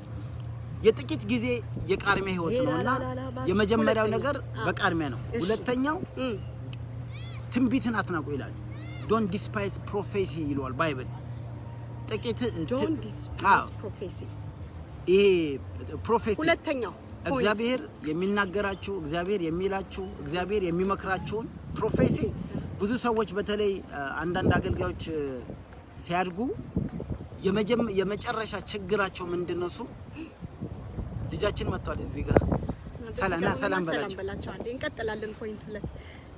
የጥቂት ጊዜ የቃርሚያ ህይወት ነውና የመጀመሪያው ነገር በቃርሚያ ነው። ሁለተኛው ትንቢትን አትናቁ ይላል። ዶንት ዲስፓይስ ፕሮፌሲ ይላል ባይብል። ጥቂት ዶንት ዲስፓይስ ፕሮፌሲ። ይሄ ፕሮፌሲ ሁለተኛው እግዚአብሔር የሚናገራችሁ፣ እግዚአብሔር የሚላችሁ፣ እግዚአብሔር የሚመክራችሁን ፕሮፌሲ። ብዙ ሰዎች በተለይ አንዳንድ አገልጋዮች ሲያድጉ የመጨረሻ ችግራቸው ምንድነው? እሱ ልጃችን መጥቷል እዚህ ጋር ሰላም በላቸው። አንዴ እንቀጥላለን። ፖይንት 2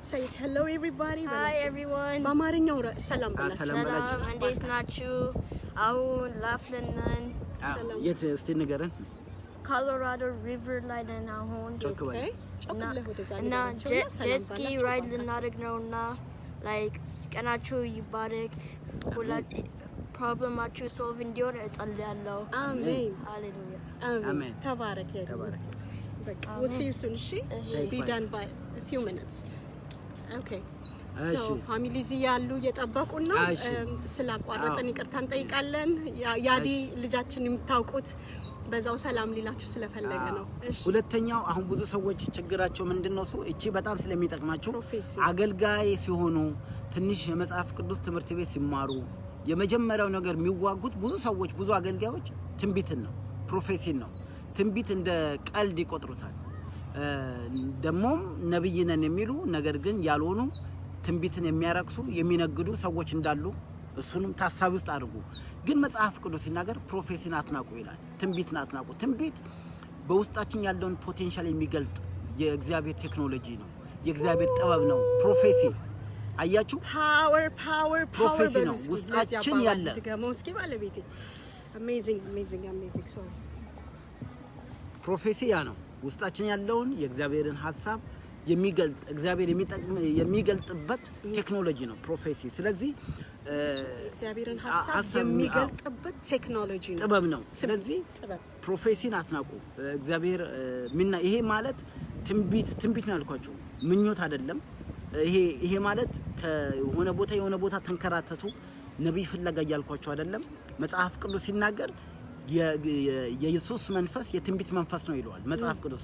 say hello everybody። hi everyone በአማርኛው ሰላም በላቸው። ሰላም እንዴት ናችሁ? አሁን ላፍለናን የት እስቲ ንገረን። ኮሎራዶ ሪቨር ላይ ነን አሁን። እና ጀስኪ ራይድ ልናደርግ ነውና ላይክ ቀናችሁ ይባረክ። ፕሮብለማችሁ ሶልቭ እንዲሆን እጸልያለሁ። አሜን ሃሌሉያ አሜን። ተባረክ። በቃ we'll see you soon። እሺ be done by a few minutes okay so ፋሚሊ እዚህ ያሉ እየጠበቁን ነው። ስላቋረጠን ይቅርታ እንጠይቃለን። ያዲ ልጃችን የምታውቁት በዛው ሰላም ሊላችሁ ስለፈለገ ነው። እሺ ሁለተኛው አሁን ብዙ ሰዎች ችግራቸው ምንድነው? እቺ በጣም ስለሚጠቅማችሁ አገልጋይ ሲሆኑ ትንሽ የመጽሐፍ ቅዱስ ትምህርት ቤት ሲማሩ የመጀመሪያው ነገር የሚዋጉት ብዙ ሰዎች ብዙ አገልጋዮች ትንቢትን ነው፣ ፕሮፌሲን ነው። ትንቢት እንደ ቀልድ ይቆጥሩታል። ደሞም ነብይ ነን የሚሉ ነገር ግን ያልሆኑ ትንቢትን የሚያረክሱ የሚነግዱ ሰዎች እንዳሉ እሱንም ታሳቢ ውስጥ አድርጉ። ግን መጽሐፍ ቅዱስ ሲናገር ፕሮፌሲን አትናቁ ይላል። ትንቢትን አትናቁ። ትንቢት በውስጣችን ያለውን ፖቴንሻል የሚገልጥ የእግዚአብሔር ቴክኖሎጂ ነው፣ የእግዚአብሔር ጥበብ ነው። ፕሮፌሲ አያችሁ፣ ፓወር ፕሮፌሲ ነው ውስጣችን ያለ። ገሞስኪ ባለቤቴ አሜዚንግ ሶ ፕሮፌሲ ያ ነው ውስጣችን ያለውን የእግዚአብሔርን ሐሳብ የሚገልጥ እግዚአብሔር የሚገልጥበት ቴክኖሎጂ ነው ፕሮፌሲ። ስለዚህ እግዚአብሔርን ሐሳብ የሚገልጥበት ቴክኖሎጂ ነው፣ ጥበብ ነው። ስለዚህ ፕሮፌሲን አትናቁ። እግዚአብሔር ይሄ ማለት ትንቢት ነው ያልኳችሁ፣ ምኞት አይደለም። ይሄ ማለት ከሆነ ቦታ የሆነ ቦታ ተንከራተቱ ነብይ ፍለጋ ያልኳችሁ አይደለም። መጽሐፍ ቅዱስ ሲናገር የኢየሱስ መንፈስ የትንቢት መንፈስ ነው ይለዋል መጽሐፍ ቅዱስ።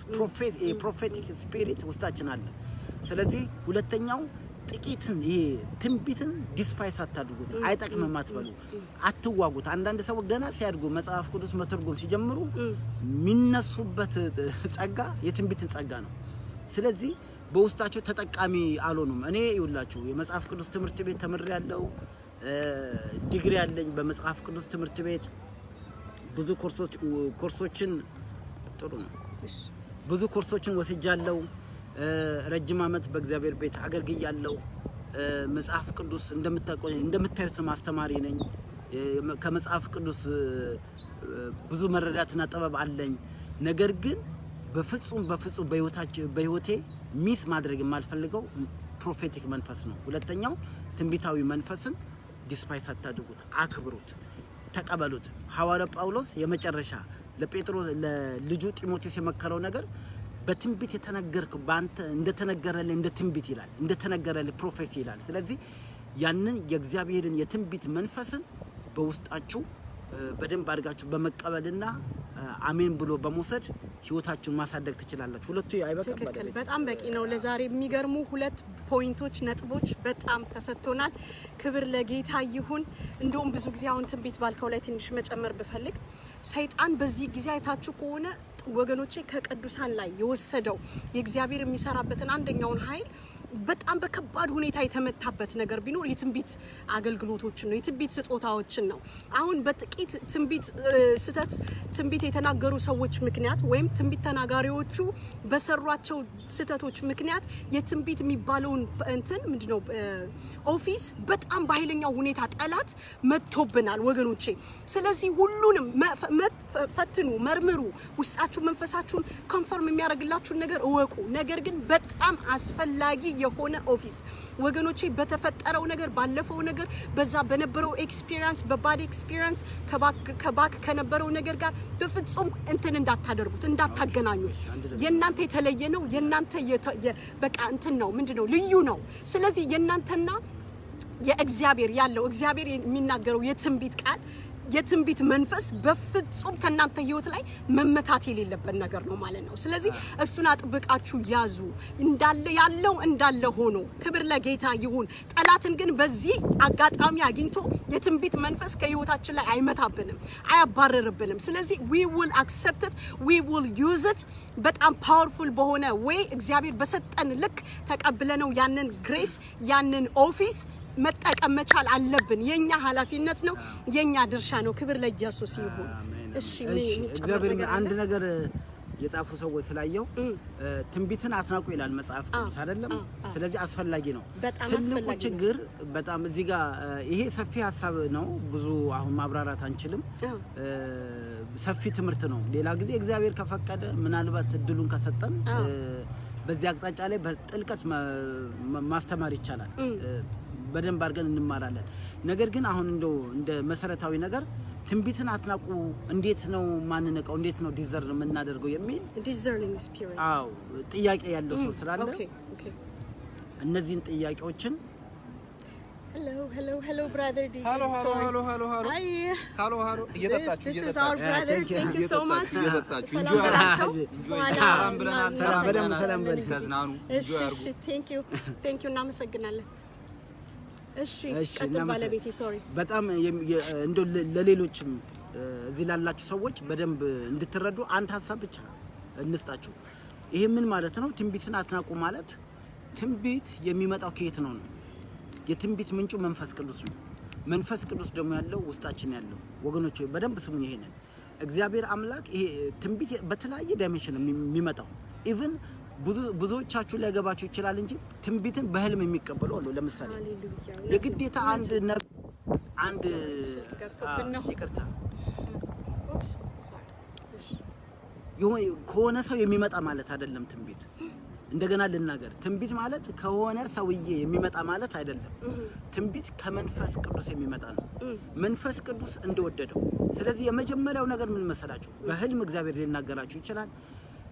ፕሮፌቲክ ስፒሪት ውስጣችን አለ። ስለዚህ ሁለተኛው ጥቂትን ይሄ ትንቢትን ዲስፓይስ አታድርጉት አይጠቅምም አትበሉ አትዋጉት አንዳንድ ሰው ገና ሲያድጉ መጽሐፍ ቅዱስ መተርጎም ሲጀምሩ ሚነሱበት ጸጋ የትንቢትን ጸጋ ነው ስለዚህ በውስጣቸው ተጠቃሚ አልሆኑም እኔ ይውላችሁ የመጽሐፍ ቅዱስ ትምህርት ቤት ተምሬያለሁ ዲግሪ ያለኝ በመጽሐፍ ቅዱስ ትምህርት ቤት ብዙ ኮርሶችን ጥሩ ነው ብዙ ኮርሶችን ወስጃለሁ ረጅም አመት በእግዚአብሔር ቤት አገልግያለሁ መጽሐፍ ቅዱስ እንደምታዩት ማስተማሪ ነኝ ከመጽሐፍ ቅዱስ ብዙ መረዳትና ጥበብ አለኝ ነገር ግን በፍጹም በህይወቴ ሚስ ማድረግ የማልፈልገው ፕሮፌቲክ መንፈስ ነው ሁለተኛው ትንቢታዊ መንፈስን ዲስፓይስ አታድርጉት አክብሩት ተቀበሉት ሐዋርያው ጳውሎስ የመጨረሻ ለጴጥሮስ ለልጁ ጢሞቴዎስ የመከረው ነገር በትንቢት የተነገርክ ባንተ እንደተነገረልህ እንደ ትንቢት ይላል እንደተነገረልህ ፕሮፌሲ ይላል ስለዚህ ያንን የእግዚአብሔርን የትንቢት መንፈስን በውስጣችሁ በደንብ አድርጋችሁ በመቀበልና አሜን ብሎ በመውሰድ ህይወታችሁን ማሳደግ ትችላላችሁ ሁለቱ አይበቃም በጣም በቂ ነው ለዛሬ የሚገርሙ ሁለት ፖይንቶች ነጥቦች በጣም ተሰጥቶናል ክብር ለጌታ ይሁን እንደውም ብዙ ጊዜ አሁን ትንቢት ባልከው ላይ ትንሽ መጨመር ብፈልግ ሰይጣን በዚህ ጊዜ አይታችሁ ከሆነ ወገኖቼ ከቅዱሳን ላይ የወሰደው የእግዚአብሔር የሚሰራበትን አንደኛውን ኃይል በጣም በከባድ ሁኔታ የተመታበት ነገር ቢኖር የትንቢት አገልግሎቶችን ነው የትንቢት ስጦታዎችን ነው አሁን በጥቂት ትንቢት የተናገሩ ሰዎች ምክንያት ወይም ትንቢት ተናጋሪዎቹ በሰሯቸው ስተቶች ምክንያት የትንቢት የሚባለውን ምንድነው ኦፊስ በጣም በኃይለኛው ሁኔታ ጠላት መጥቶብናል ወገኖቼ ስለዚህ ሁሉንም ፈትኑ መርምሩ ውስጣችሁ መንፈሳችሁን ኮንፈርም የሚያደርግላችሁን ነገር እወቁ ነገር ግን በጣም አስፈላጊ የሆነ ኦፊስ ወገኖቼ በተፈጠረው ነገር ባለፈው ነገር በዛ በነበረው ኤክስፒሪየንስ በባድ ኤክስፒሪየንስ ከባክ ከነበረው ነገር ጋር በፍጹም እንዳታደርጉት እንዳታገናኙት የናንተ የተለየ ነው የናንተ በቃ ነው ምንድነው ልዩ ነው ስለዚህ የናንተና የእግዚአብሔር ያለው እግዚአብሔር የሚናገረው የትንቢት ቃል የትንቢት መንፈስ በፍጹም ከናንተ ህይወት ላይ መመታት የሌለበት ነገር ነው ማለት ነው ስለዚህ እሱን አጥብቃችሁ ያዙ ያለው እንዳለ ሆኖ ክብር ለጌታ ይሁን ጠላትን ግን በዚህ አጋጣሚ አግኝቶ የትንቢት መንፈስ ከህይወታችን ላይ አይመታብንም አያባረርብንም ስለዚህ we will accept it we will use it በጣም ፓወርፉል በሆነ ወይ እግዚአብሔር በሰጠን ልክ ተቀብለነው ያንን ግሬስ ያንን ኦፊስ መጠቀም መቻል አለብን የኛ ኃላፊነት ነው የኛ ድርሻ ነው ክብር ለኢየሱስ ይሁን እሺ እግዚአብሔር አንድ ነገር የጻፉ ሰዎች ስላየው ትንቢትን አትናቁ ይላል መጽሐፍ ቅዱስ አይደለም ስለዚህ አስፈላጊ ነው ትልቁ ችግር በጣም እዚህ ጋር ይሄ ሰፊ ሐሳብ ነው ብዙ አሁን ማብራራት አንችልም ሰፊ ትምህርት ነው ሌላ ጊዜ እግዚአብሔር ከፈቀደ ምናልባት እድሉን ከሰጠን በዚህ አቅጣጫ ላይ በጥልቀት ማስተማር ይቻላል በደንብ አድርገን እንማራለን ነገር ግን አሁን እንደ መሰረታዊ ነገር ትንቢትን አትናቁ እንዴት ነው ማንነቀው እንዴት ነው ዲዘርን የምናደርገው የሚል ዲዘርኒንግ ስፒሪት ጥያቄ ያለው ሰው ስላለ እነዚህን ጥያቄዎችን hello brother DJ hello እየተጣጣችሁ this is our brother thank you so much እየተጣጣችሁ ሰላም በል ተዝናኑ እሺ thank you እናመሰግናለን እሺ ቀጥል ባለቤቴ ሶሪ በጣም ለሌሎችም እዚህ ላላችሁ ሰዎች በደንብ እንድትረዱ አንድ ሐሳብ ብቻ እንስጣችሁ ይሄ ምን ማለት ነው ትንቢትን አትናቁ ማለት ትንቢት የሚመጣው ከየት ነው የትንቢት ምንጩ መንፈስ ቅዱስ ነው መንፈስ ቅዱስ ደግሞ ያለው ውስጣችን ያለው ወገኖች በደንብ ስሙኝ ይሄንን እግዚአብሔር አምላክ ይሄ ትንቢት በተለያየ ዳይሜንሽን የሚመጣው ኢቭን ብዙዎቻችሁ ላይ ገባችሁ ይችላል እንጂ ትንቢትን በህልም የሚቀበሉ አሉ ለምሳሌ የግዴታ አንድ ይቅርታ ከሆነ ሰው የሚመጣ ማለት አይደለም ትንቢት እንደገና ልናገር ትንቢት ማለት ከሆነ ሰውዬ የሚመጣ ማለት አይደለም ትንቢት ከመንፈስ ቅዱስ የሚመጣ ነው መንፈስ ቅዱስ እንደወደደው ስለዚህ የመጀመሪያው ነገር ምን መሰላችሁ በህልም እግዚአብሔር ሊናገራችሁ ይችላል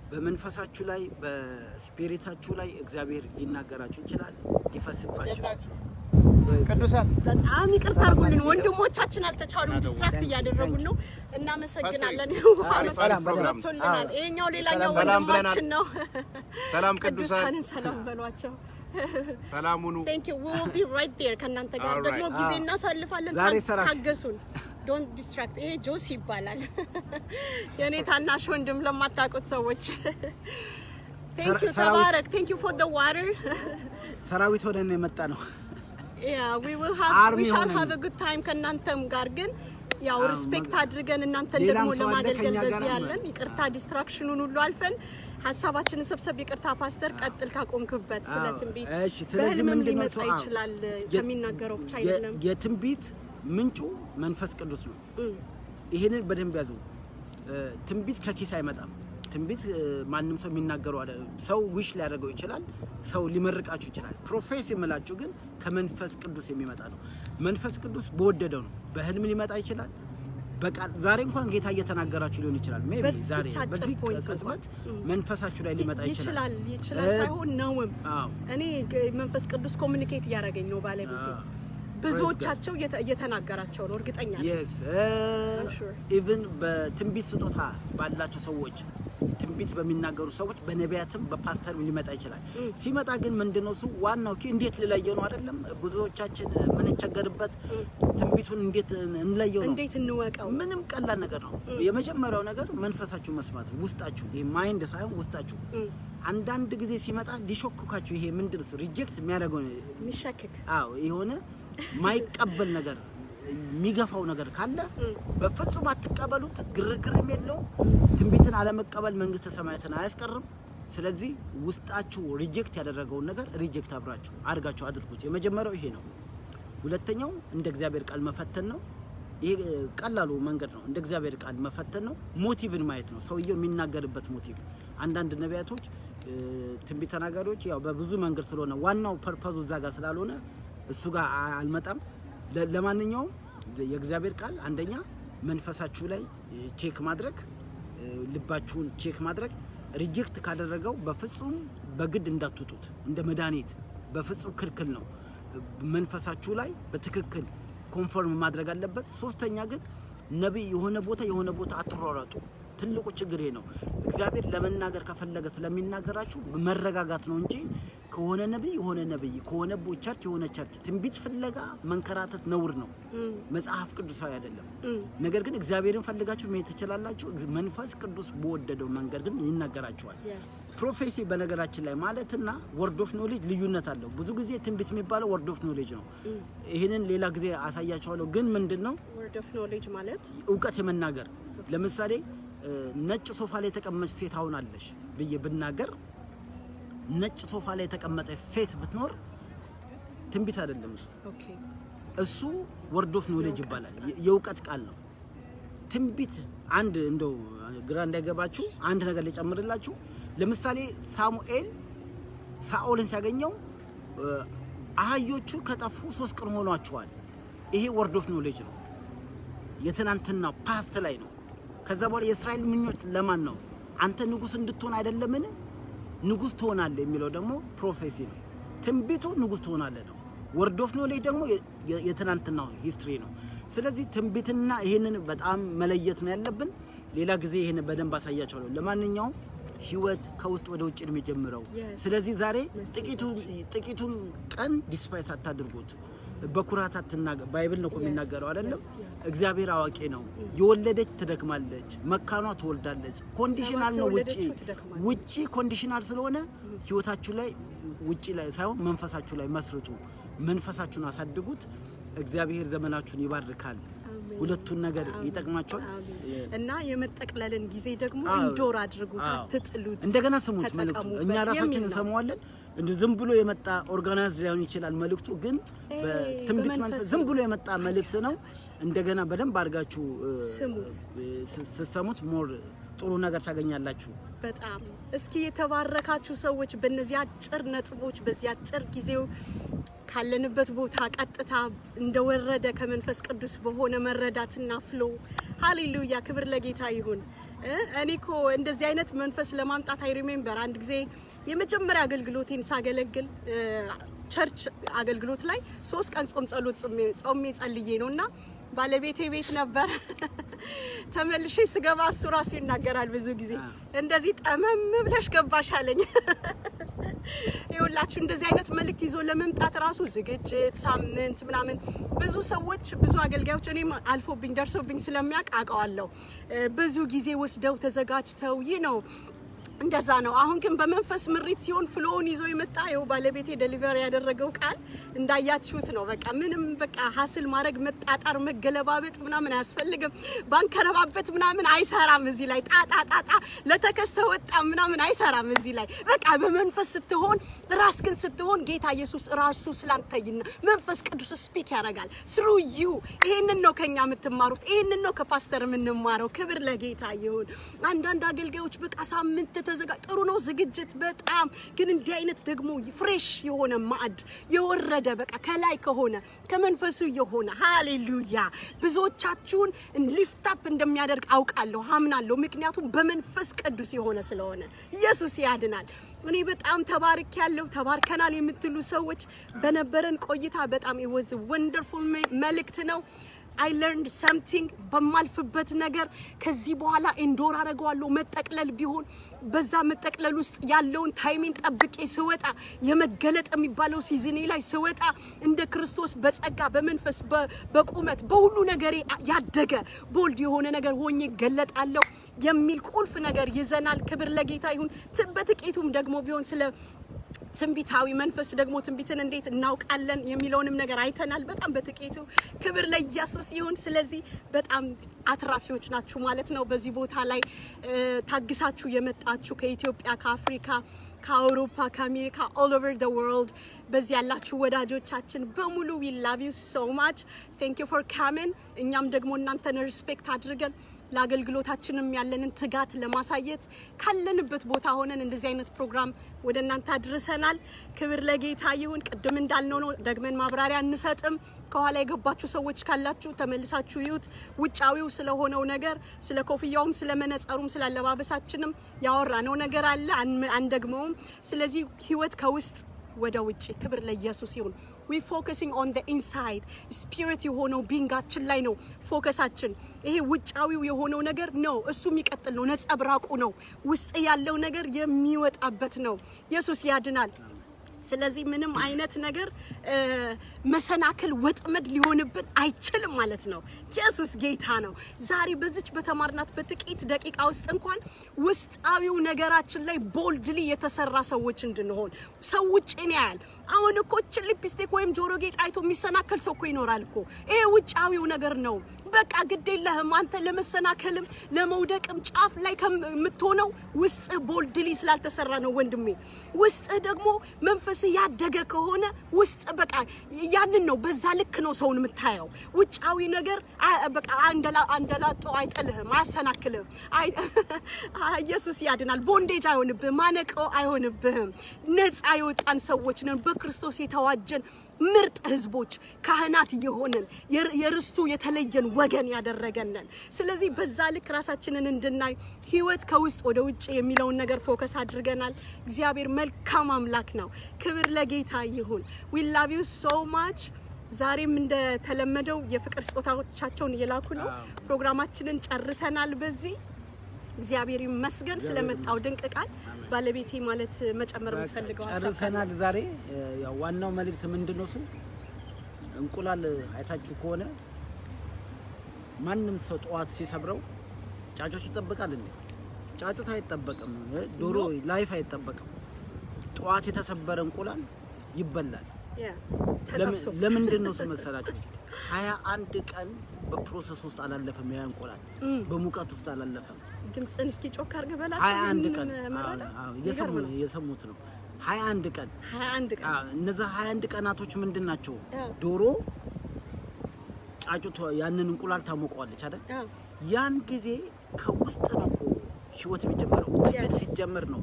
በመንፈሳችሁ ላይ በስፒሪታችሁ ላይ እግዚአብሔር ሊናገራችሁ ይችላል ሊፈስባችሁ ቅዱሳን በጣም ይቅርታ አድርጉልን ወንድሞቻችን አልተቻሉም ዲስትራክት እያደረጉን ነው እናመሰግናለን ሰላም ይሄኛው ሌላኛው ወንድማችን ነው ሰላም ቅዱሳን ሰላም በሏቸው ሰላም ሁኑ thank you we will be right there ከናንተ ጋር ደግሞ ጊዜ እናሳልፋለን ታገሱን don't distract ይሄ ጆሲ ይባላል የኔ ታናሽ ወንድም ለማታውቁት ሰዎች thank you ተባረክ thank you for the water ሰራዊት ሆነን የመጣ ነው yeah we shall have a good time ከናንተም ጋር ግን ያው ሪስፔክት አድርገን እናንተን ደግሞ ለማገልገል በዚህ ያለን ይቅርታ ዲስትራክሽኑን ሁሉ አልፈን ሐሳባችንን ሰብሰብ ይቅርታ ፓስተር ቀጥል ካቆምክበት ስለ ትንቢት እሺ ስለዚህ ምንድን ነው ይችላል ከሚናገረው ብቻ አይደለም የትንቢት ምንጩ መንፈስ ቅዱስ ነው ይሄንን በደንብ ያዙ ትንቢት ከኪስ አይመጣም ትንቢት ማንንም ሰው የሚናገረው አይደለም ሰው ዊሽ ሊያደርገው ይችላል ሰው ሊመርቃችሁ ይችላል ፕሮፌሲ መላችሁ ግን ከመንፈስ ቅዱስ የሚመጣ ነው መንፈስ ቅዱስ በወደደው ነው በህልም ሊመጣ ይችላል በቃል ዛሬ እንኳን ጌታ እየተናገራችሁ ሊሆን ይችላል ሜቢ ዛሬ በዚህ ቅጽበት መንፈሳችሁ ላይ ሊመጣ ይችላል ሳይሆን ነውም እኔ መንፈስ ቅዱስ ኮሙኒኬት ያደርገኝ ነው ባለቤቴ ብዙዎቻቸው እየተናገራቸው ነው እርግጠኛ ነኝ yes even በትንቢት ስጦታ ባላቸው ሰዎች ትንቢት በሚናገሩ ሰዎች በነቢያትም በፓስተርም ሊመጣ ይችላል ሲመጣ ግን ምንድነው እሱ ዋናው እንዴት ልለየው ነው አይደለም ብዙዎቻችን ምን ቸገርበት ትንቢቱን እንዴት እንለየው ነው እንዴት እንወቀው ምንም ቀላል ነገር ነው የመጀመሪያው ነገር መንፈሳችሁ መስማት ውስጣችሁ ይሄ ማይንድ ሳይሆን ውስጣችሁ አንዳንድ ጊዜ ሲመጣ ሊሾክካችሁ ይሄ ምንድነው ሪጀክት የሚያደርገው የሚሸክክ የሆነ ማይቀበል ነገር የሚገፋው ነገር ካለ በፍጹም አትቀበሉት ግርግርም የለው ትንቢትን አለመቀበል መንግስተ ሰማያትን አያስቀርም ስለዚህ ውስጣችሁ ሪጀክት ያደረገውን ነገር ሪጀክት አብራችሁ አድርጋችሁ አድርጉት የመጀመሪያው ይሄ ነው ሁለተኛው እንደ እግዚአብሔር ቃል መፈተን ነው ይሄ ቀላሉ መንገድ ነው እንደ እግዚአብሔር ቃል መፈተን ነው ሞቲቭን ማየት ነው ሰውየው የሚናገርበት ሞቲቭ አንዳንድ ነቢያቶች ትንቢት ተናጋሪዎች ያው በብዙ መንገድ ስለሆነ ዋናው ፐርፐዙ እዛ ጋር ስላልሆነ እሱ ጋር አልመጣም ለማንኛውም የእግዚአብሔር ቃል አንደኛ መንፈሳችሁ ላይ ቼክ ማድረግ ልባችሁን ቼክ ማድረግ ሪጀክት ካደረገው በፍጹም በግድ እንዳትጡት እንደ መድኃኒት በፍጹም ክልክል ነው መንፈሳችሁ ላይ በትክክል ኮንፈርም ማድረግ አለበት ሶስተኛ ግን ነብይ የሆነ ቦታ አትሯሯጡ ትልቁ ችግር ይሄ ነው እግዚአብሔር ለመናገር ከፈለገ ስለሚናገራችሁ መረጋጋት ነው እንጂ ከሆነ ነብይ ከሆነ ቸርች ትንቢት ፍለጋ መንከራተት ነውር ነው መጽሐፍ ቅዱሳዊ አይደለም ነገር ግን እግዚአብሔርን ፈልጋችሁ መሄድ ትችላላችሁ መንፈስ ቅዱስ በወደደው መንገድ ግን ይናገራችኋል ፕሮፌሲ በነገራችን ላይ ማለትና ወርድ ኦፍ ኖሌጅ ልዩነት አለው ብዙ ጊዜ ትንቢት የሚባለው ወርድ ኦፍ ኖሌጅ ነው ይሄንን ሌላ ጊዜ አሳያችኋለሁ ግን ምንድነው ወርድ ኦፍ ኖሌጅ ማለት ዕውቀት የመናገር ለምሳሌ ነጭ ሶፋ ላይ ተቀመጠች ሴት አሁናለሽ ብዬ ብናገር ነጭ ሶፋ ላይ ተቀመጠች ሴት ብትኖር ትንቢት አይደለም እሱ ወርድ ኦፍ ኖሌጅ ይባላል የዕውቀት ቃል ነው ትንቢት አንድ እንደው ግራ እንዳይገባችሁ አንድ ነገር ልጨምርላችሁ ለምሳሌ ሳሙኤል ሳኦልን ሲያገኘው አህዮቹ ከጠፉ 3 ቀን ሆኗቸዋል ይሄ ወርድ ኦፍ ኖሌጅ ነው የትናንትና ፓስት ላይ ነው ከዛ በኋላ የእስራኤል ምኞት ለማን ነው አንተ ንጉስ እንድትሆን አይደለምን ንጉስ ትሆናለህ የሚለው ደግሞ ፕሮፌሲ ነው ትንቢቱ ንጉስ ትሆናለህ ነው ወርድ ኦፍ ኖሌጅ ደግሞ የትናንትናው ሂስትሪ ነው ስለዚህ ትንቢትና ይሄንን በጣም መለየት ነው ያለብን ሌላ ጊዜ ይሄን በደንብ አሳያችኋለሁ ለማንኛውም ህይወት ከውስጥ ወደ ውጭ ነው የሚጀምረው ስለዚህ ዛሬ ጥቂቱን ቀን ዲስፓይስ አታድርጉት በኩራት አትናገር ባይብል ነው የሚናገረው አይደለም እግዚአብሔር አዋቂ ነው የወለደች ትደክማለች መካኗ ትወልዳለች ኮንዲሽናል ነው ውጪ ኮንዲሽናል ስለሆነ ህይወታችሁ ላይ ውጪ ላይ ሳይሆን መንፈሳችሁ ላይ መስርቱ መንፈሳችሁን አሳድጉት እግዚአብሔር ዘመናችሁን ይባርካል ሁለቱን ነገር ይጠቅማቸዋል እና የመጠቅለልን ጊዜ ደግሞ ኢንዶር አድርጉት አትጥሉት እንደገና ስሙት መልእክቱ እኛ ራሳችን እንሰማዋለን እንደ ዝም ብሎ የመጣ ኦርጋናይዝ ሊሆን ይችላል መልእክቱ ግን በትንቢት መንፈስ ዝም ብሎ የመጣ መልእክት ነው እንደገና በደንብ አድርጋችሁ ስሰሙት ሞር ጥሩ ነገር ታገኛላችሁ በጣም እስኪ የተባረካችሁ ሰዎች በእነዚህ አጭር ነጥቦች በዚህ አጭር ጊዜው ካለንበት ቦታ ቀጥታ እንደወረደ ከመንፈስ ቅዱስ በሆነ መረዳትና ፍሎ ሃሌሉያ ክብር ለጌታ ይሁን እኔኮ እንደዚህ አይነት መንፈስ ለማምጣት አይ ሪሜምበር አንድ ጊዜ የመጀመሪያ አገልግሎቴን ሳገለግል ቸርች አገልግሎት ላይ 3 ቀን ጾም ጸሎት ጾሜ ጸልዬ ነውና ባለቤቴ ቤት ነበር ተመልሼ ስገባ እሱ ራሱ ይናገራል ብዙ ጊዜ እንደዚህ ጠመም ብለሽ ገባሽ አለኝ ይኸውላችሁ እንደዚህ አይነት መልእክት ይዞ ለመምጣት ራሱ ዝግጅት ሳምንት ምናምን ብዙ ሰዎች ብዙ አገልጋዮች እኔም አልፎብኝ ደርሶብኝ ስለሚያውቅ አውቀዋለሁ ብዙ ጊዜ ወስደው ተዘጋጅተው ነው እንደዛ ነው አሁን ግን በመንፈስ ምሪት ሲሆን ፍሎውን ይዞ ይመጣ ይው ባለቤቴ ዴሊቨሪ ያደረገው ቃል እንዳያችሁት ነው በቃ ምንም በቃ ሐስል ማድረግ መጣጣር መገለባበጥ ምናምን አያስፈልግም ባንከረባበት ምናምን አይሰራም እዚህ ላይ ጣጣጣጣ ለተከስተው ወጣ ምናምን አይሰራም እዚህ ላይ በቃ በመንፈስ ስትሆን ራስ ግን ስትሆን ጌታ ኢየሱስ ራሱ ስላንተይና መንፈስ ቅዱስ ስፒክ ያደርጋል through you ይሄንን ነው ከኛ የምትማሩት ይሄንን ነው ከፓስተር የምንማረው ክብር ለጌታ ይሁን አንዳንድ አገልጋዮች በቃ ሳምንት ጥሩ ነው ዝግጅት በጣም ግን እንዲህ አይነት ደግሞ ፍሬሽ የሆነ ማዕድ የወረደ በቃ ከላይ ከሆነ ከመንፈሱ የሆነ ሃሌሉያ ብዙዎቻችሁን ሊፍት አፕ እንደሚያደርግ አውቃለሁ አምናለሁ ምክንያቱም በመንፈስ ቅዱስ የሆነ ስለሆነ ኢየሱስ ያድናል እኔ በጣም ተባርኬያለሁ ተባርከናል የምትሉ ሰዎች በነበረን ቆይታ በጣም it was a wonderful መልእክት ነው I learned something በማልፍበት ነገር ከዚህ በኋላ ኢንዶር አረጋዋለሁ መጠቅለል ቢሆን በዛ መጠቅለል ውስጥ ያለውን ታይሚን ጠብቄ ስወጣ የመገለጥ የሚባለው ሲዝኔ ላይ ስወጣ እንደ ክርስቶስ በጸጋ በመንፈስ በቁመት በሁሉ ነገር ያደገ ቦልድ የሆነ ነገር ሆኜ ገለጣለሁ የሚል ቁልፍ ነገር ይዘናል ክብር ለጌታ ይሁን በጥቂቱም ደግሞ ቢሆን ስለ ትንቢታዊ መንፈስ ደግሞ ትንቢትን እንዴት እናውቃለን የሚለውንም ነገር አይተናል በጣም በጥቂቱ ክብር ለኢየሱስ ይሁን ስለዚህ በጣም አትራፊዎች ናችሁ ማለት ነው በዚህ ቦታ ላይ ታግሳችሁ የመጣችሁ ከኢትዮጵያ ከአፍሪካ ከአውሮፓ ከአሜሪካ all over the world በዚህ ያላችሁ ወዳጆቻችን በሙሉ we love you so much thank you for coming እኛም ደግሞ እናንተን ሪስፔክት አድርገን ለአገልግሎታችንም ያለንን ትጋት ለማሳየት ካለንበት ቦታ ሆነን እንደዚህ አይነት ፕሮግራም ወደናንተ አድርሰናል ክብር ለጌታ ይሁን ቅድም እንዳልነው ነው ደግመን ማብራሪያ እንሰጥም ከኋላ የገባችሁ ሰዎች ካላችሁ ተመልሳችሁ ይዩት ውጫዊው ስለሆነው ነገር ስለ ኮፍያውም ስለ መነጸሩም ስለ አለባበሳችንም ያወራነው ነገር አለ አንደግመውም ስለዚህ ህይወት ከውስጥ ወደ ውጪ ክብር ለኢየሱስ ይሁን we focusing on the inside spirit የሆነው ቢንጋችን ላይ ነው ፎከሳችን ይሄ ውጫዊው የሆነው ነገር ነው እሱ የሚቀጥል ነው ነጸብራቁ ነው ውስጥ ያለው ነገር የሚወጣበት ነው ኢየሱስ ያድናል ስለዚህ ምንም አይነት ነገር መሰናክል ወጥመድ ሊሆንብን አይችልም ማለት ነው ኢየሱስ ጌታ ነው ዛሬ በዚች በተማርናት በጥቂት ደቂቃ ውስጥ እንኳን ውስጣዊው ነገራችን ላይ ቦልድሊ የተሰራ ሰዎች እንድንሆን ሰው ውጭን ያያል አሁን እኮ ሊፕስቲክ ወይም ጆሮ ጌጥ አይቶ የሚሰናከል ሰው እኮ ይኖራል እኮ ይሄ ውጫዊው ነገር ነው በቃ ግዴለህም አንተ ለመሰናከልም ለመውደቅም ጫፍ ላይ ከምትሆነው ውስጥ ቦልድሊ ስላልተሰራ ነው ወንድሜ ውስጥ ደግሞ መንፈስ ያደገ ከሆነ ውስጥ በቃ ያንን ነው በዛ ልክ ነው ሰውን የምታየው ውጫዊ ነገር በቃ አንደላጦ አይጥልህም አያሰናክልህም ኢየሱስ ያድናል ቦንዴጅ አይሆንብህም ማነቆ አይሆንብህም ነፃ የወጣን ሰዎች ነን በክርስቶስ የተዋጀን ምርጥ ህዝቦች ካህናት የሆነን የርስቱ የተለየን ወገን ያደረገነን ስለዚህ በዛ ልክ ራሳችንን እንድናይ ህይወት ከውስጥ ወደ ውጭ የሚለውን ነገር ፎከስ አድርገናል እግዚአብሔር መልካም አምላክ ነው ክብር ለጌታ ይሁን we love you so much ዛሬም እንደተለመደው የፍቅር ስጦታዎቻቸውን እየላኩ ነው ፕሮግራማችንን ጨርሰናል በዚህ እግዚአብሔር ይመስገን ስለመጣው ድንቅ ቃል ባለቤቴ ማለት መጨመር የምትፈልገው ጨርሰናል ዛሬ ያው ዋናው መልእክት ምንድነው እሱ እንቁላል አይታችሁ ከሆነ ማንንም ሰው ጧት ሲሰብረው ጫጮች ይጠበቃል እንዴ ጫጩት አይጠበቅም ዶሮ ላይፍ አይጠበቅም ጧት የተሰበረ እንቁላል ይበላል ለምንድነው እሱ መሰላችሁ 21 ቀን በፕሮሰስ ውስጥ አላለፈም ያ እንቁላል በሙቀት ውስጥ አላለፈም ድምጽን እስኪ ጮክ አድርገህ በላችሁ 21 ቀን የሰሙት ነው 21 ቀን እነዛ 21 ቀናቶች ምንድናቸው ዶሮ ጫጩት ያንን እንቁላል ታሞቀዋለች አይደል ያን ጊዜ ከውስጥ ነው እኮ ህይወት የሚጀምረው ሲጀምር ነው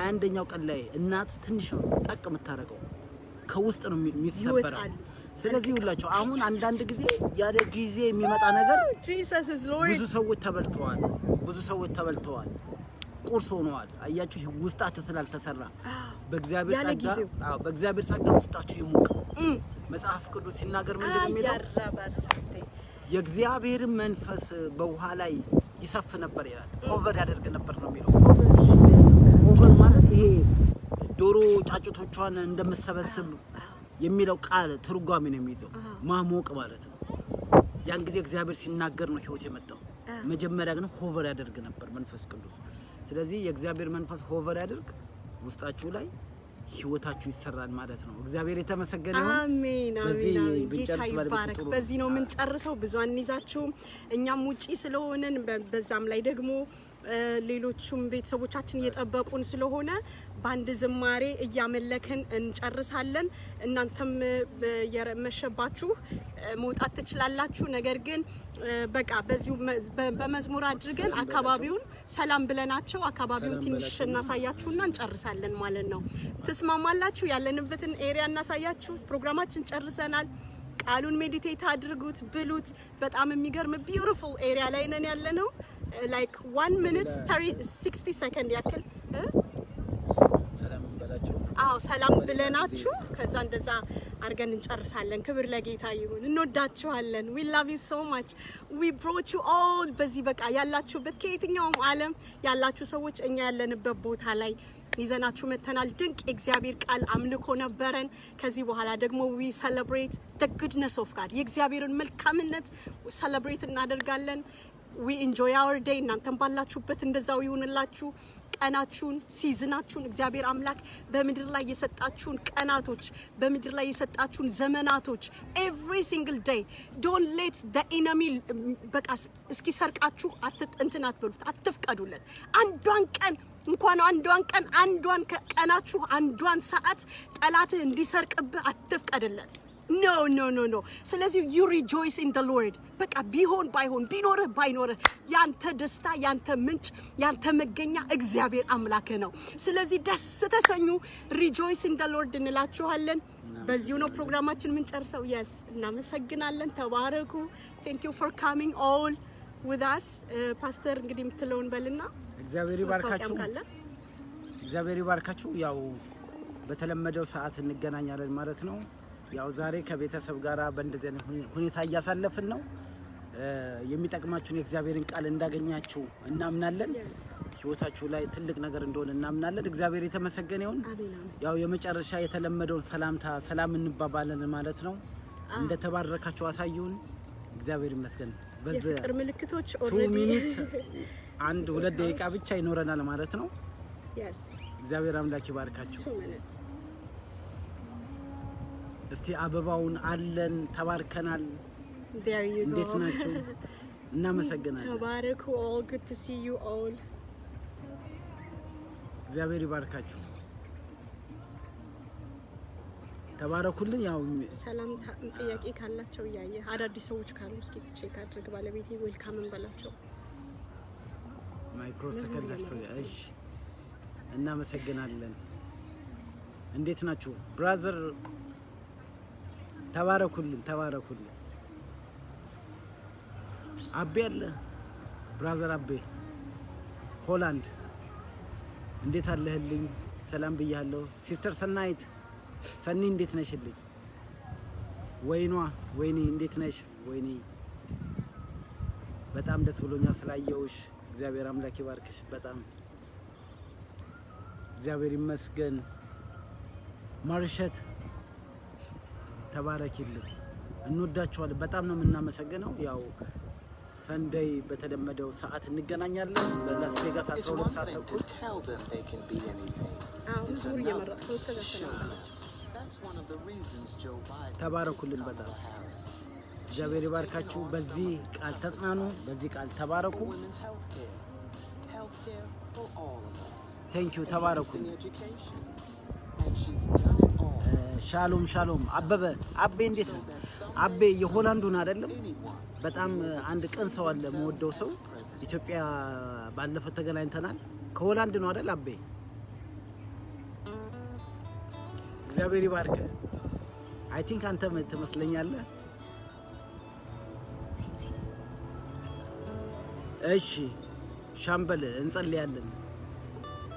21ኛው ቀን ላይ እናት ትንሽ ነው ጠቅ የምታረገው ከውስጥ ነው የሚሰበረው ስለዚህ ሁላችሁ አሁን አንዳንድ ጊዜ ያለ ጊዜ የሚመጣ ነገር Jesus is Lord ብዙ ሰዎች ተበልተዋል ቁርስ ሆነዋል። አያችሁ ውስጣቸው ስላልተሰራ በእግዚአብሔር ጸጋ ውስጣችሁ ይሙቅ። መጽሐፍ ቅዱስ ሲናገር ምንድነው የሚለው? የእግዚአብሔር መንፈስ በውሃ ላይ ይሰፍ ነበር ይላል። ሆቨር ያደርግ ነበር ነው የሚለው። ሆቨር ማለት ይሄ ዶሮ ጫጩቶቿን እንደምትሰበስብ የሚለው ቃል ትርጓሜ ነው የሚይዘው። ማሞቅ ማለት ነው። ያን ጊዜ እግዚአብሔር ሲናገር ነው ህይወት የመጣው። መጀመሪያ ግን ሆቨር ያደርግ ነበር መንፈስ ቅዱስ። ስለዚህ የእግዚአብሔር መንፈስ ሆቨር ያደርግ ውስጣችሁ ላይ ህይወታችሁ ይሰራል ማለት ነው። እግዚአብሔር የተመሰገነ ይሁን። አሜን አሜን አሜን። ጌታ ይባረክ። በዚህ ነው ምን ጨርሰው ብዙ አንይዛችሁም። እኛም ውጪ ስለሆነን በዛም ላይ ደግሞ ሌሎቹም ቤተሰቦቻችን እየጠበቁን ስለሆነ ባንድ ዝማሬ እያመለክን እንጨርሳለን። እናንተም የመሸባችሁ መውጣት ትችላላችሁ። ነገር ግን በቃ በዚሁ በመዝሙር አድርገን አካባቢውን ሰላም ብለናቸው አካባቢውን ትንሽ እናሳያችሁና እንጨርሳለን ማለት ነው። ተስማማላችሁ? ያለንበትን ኤሪያ እናሳያችሁ። ፕሮግራማችን ጨርሰናል። ቃሉን ሜዲቴት አድርጉት፣ ብሉት። በጣም የሚገርም ቢዩቲፉል ኤሪያ ላይ ነን ያለነው። like 1 minute 60 second ያክል ሰላም ብለናችሁ ከዛ እንደዛ አርገን እንጨርሳለን። ክብር ለጌታ ይሁን። እንወዳችኋለን። we love you so much. we brought you all በዚህ በቃ ያላችሁበት ከየትኛውም ዓለም ያላችሁ ሰዎች እኛ ያለንበት ቦታ ላይ ይዘናችሁ መተናል። ድንቅ የእግዚአብሔር ቃል አምልኮ ነበረን። ከዚህ በኋላ ደግሞ we celebrate the goodness of God የእግዚአብሔርን መልካምነት celebrate እናደርጋለን። we enjoy our day እናንተም ባላችሁበት እንደዛው ይሁንላችሁ። ቀናችሁን ሲዝናችሁን እግዚአብሔር አምላክ በመድር ላይ የሰጣችሁን ቀናቶች በመድር ላይ የሰጣችሁን ዘመናቶች every single day don't let the enemy በቃ እስኪ ሰርቃችሁ እንትን አትበሉት፣ አትፍቀዱለት። አንዷን ቀን እንኳን አንዷን ቀናችሁ አንዷን ሰዓት ጠላት እንዲሰርቅብህ አትፍቀድለት። no ስለዚህ you rejoice in the Lord በቃ ቢሆን ባይሆን ቢኖርህ ባይኖርህ ያንተ ደስታ ያንተ ምንጭ ያንተ መገኛ እግዚአብሔር አምላክ ነው። ስለዚህ ደስ ተሰኙ። rejoice in the Lord እንላችኋለን። በዚሁ ነው ፕሮግራማችን ምን ጨርሰው። yes እናመሰግናለን። ተባረኩ። thank you for coming all with us ፓስተር እንግዲህ የምትለውን በልና እግዚአብሔር ይባርካችሁ። እግዚአብሔር ይባርካችሁ። ያው በተለመደው ሰዓት እንገናኛለን ማለት ነው። ያው ዛሬ ከቤተሰብ ጋራ በእንደዚህ አይነት ሁኔታ እያሳለፍን ነው። የሚጠቅማችሁን የእግዚአብሔርን ቃል እንዳገኛችሁ እናምናለን። ህይወታችሁ ላይ ትልቅ ነገር እንደሆነ እናምናለን። እግዚአብሔር የተመሰገነ ይሁን። ያው የመጨረሻ የተለመደውን ሰላም እንባባለን ማለት ነው። እንደተባረካችሁ አሳዩን። እግዚአብሔር ይመስገን። የፍቅር ምልክቶች 2 ሚኒት 1-2 ደቂቃ ብቻ ይኖረናል ማለት ነው። እግዚአብሔር አምላክ ይባርካችሁ። እስቲ አበባውን አለን ተባርከናል። እንዴት ናችሁ? እናመሰግናለን። ተባረኩ። all good to see you all። እግዚአብሔር ይባርካችሁ። ተባረኩልን። ያው ሰላም ጥያቄ ካላቸው ያየ አዳዲስ ሰዎች ካሉ እስኪ ቼክ አድርግ። ባለቤቴ ዌልካም እንበላቸው። ማይክሮ ሰከንድ እሺ። እናመሰግናለን። እንዴት ናችሁ ብራዘር? ተባረኩልን። አቤ አለ ብራዘር አቤ ሆላንድ እንዴት አለህልኝ? ሰላም ብያለሁ። ሲስተር ሰናይት ሰኒ እንዴት ነሽልኝ? ወይኔ እንዴት ነሽ? ወይኔ በጣም ደስ ብሎኛል ስላየውሽ። እግዚአብሔር አምላክ ይባርክሽ። በጣም እግዚአብሔር ይመስገን። ማርሸት ተባረኪልን። እንወዳችኋለን። በጣም ነው የምናመሰግነው። ያው ሰንደይ በተለመደው ሰዓት እንገናኛለን። በላስ ቬጋስ 12 ሰዓት ተኩል ተባረኩልን። በጣም እግዚአብሔር ይባርካችሁ። በዚህ ቃል ተጽናኑ፣ በዚህ ቃል ተባረኩ። ቴንኪዩ። ተባረኩልን። ሻሎም አቤ እንዴት ነው? አቤ የሆላንዱን አይደለም? በጣም አንድ ቀን ሰው አለ መወደው ሰው ኢትዮጵያ ባለፈው ተገናኝተናል። ከሆላንድ ነው አይደል አቤ? እግዚአብሔር ይባርክ። አይ ቲንክ አንተ ትመስለኛለህ። እሺ ሻምበል እንጸልያለን።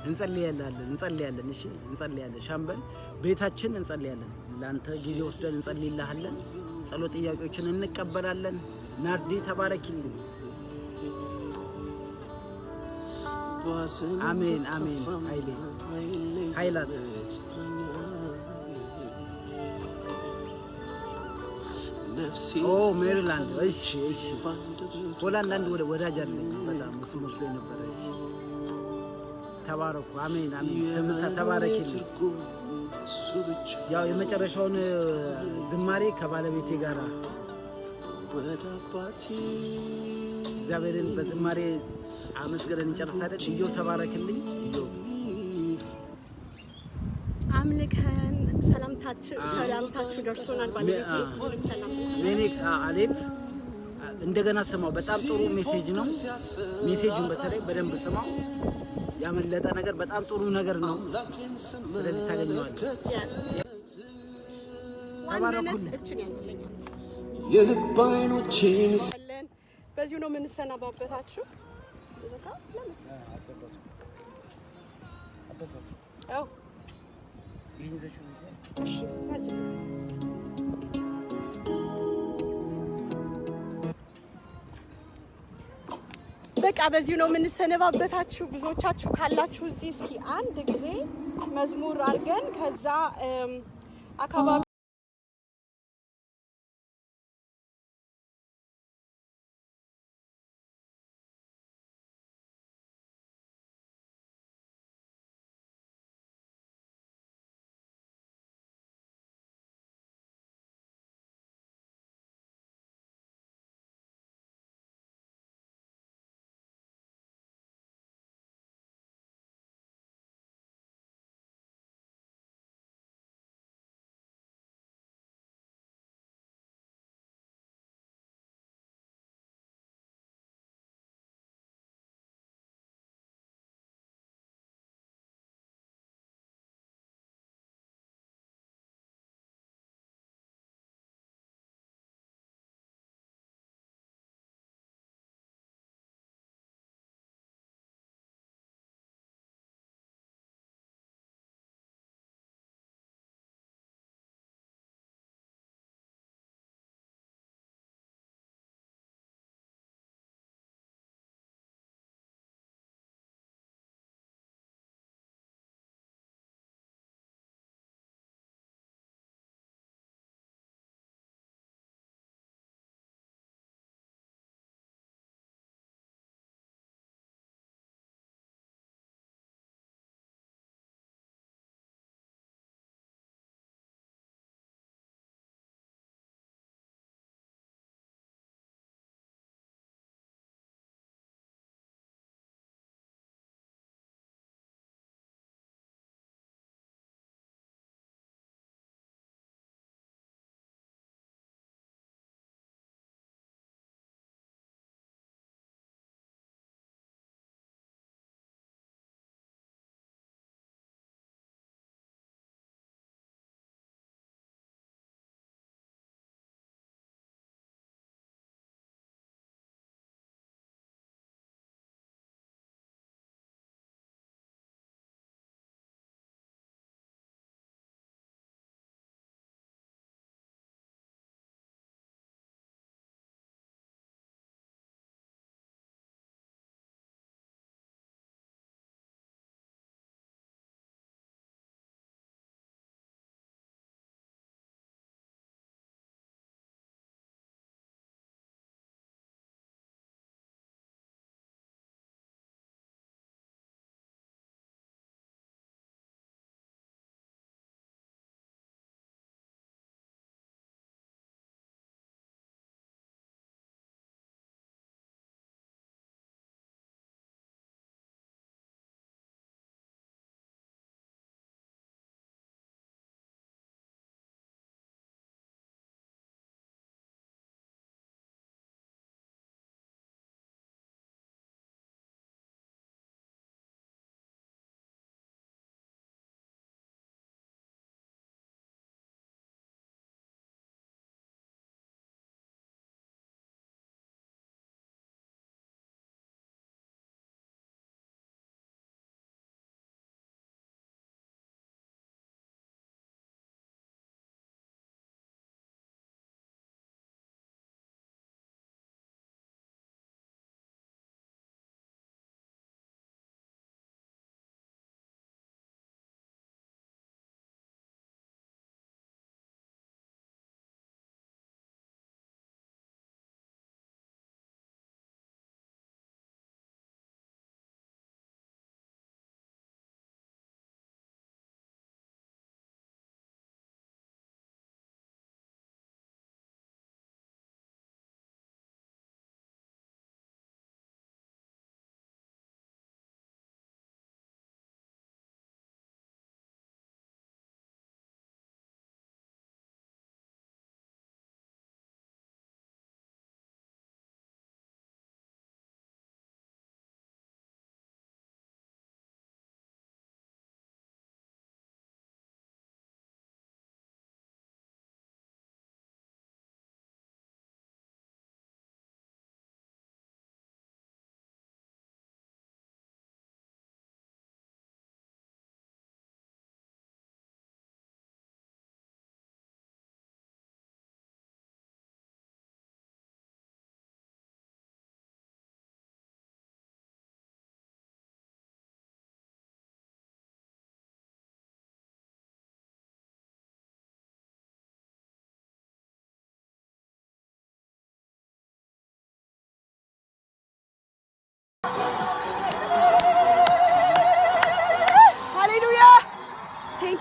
እንጸልያለን እሺ እንጸልያለን ሻምበል ቤታችን እንጸልያለን ላንተ ጊዜ ወስደን እንጸልይልሃለን ጸሎት ጥያቄዎችን እንቀበላለን ናርዲ ተባረኪልኝ አሜን ኃይላት ኦ ሜሪላንድ እሺ ሆላንድ አንድ ወዳጅ አለኝ በጣም እሱ መስሎ ነበር እሺ ተባረኩ አሜን ተባረኪልኝ ያው የመጨረሻውን ዝማሬ ከባለቤቴ ጋር እግዚአብሔርን በዝማሬ አመስግነን እንጨርሳለን ኢዮ ተባረክልኝ ኢዮ አምልከን ሰላምታችሁ ደርሶናል ባለቤቴ ሰላም ኔኔክስ አሌክስ እንደገና ስማው በጣም ጥሩ ሜሴጅ ነው ሜሴጁን በተለይ በደንብ ስማው ያመለጠ ነገር በጣም ጥሩ ነገር ነው ስለዚህ ታገኘዋለህ ተባረኩልኝ እችን ያዘለኛል የልብ አይኖቼን በዚሁ ነው የምንሰናባበታችሁ በቃ በዚሁ ነው የምንሰነባበታችሁ ብዙዎቻችሁ ካላችሁ እዚህ እስኪ አንድ ጊዜ መዝሙር አድርገን ከዛ አካባቢ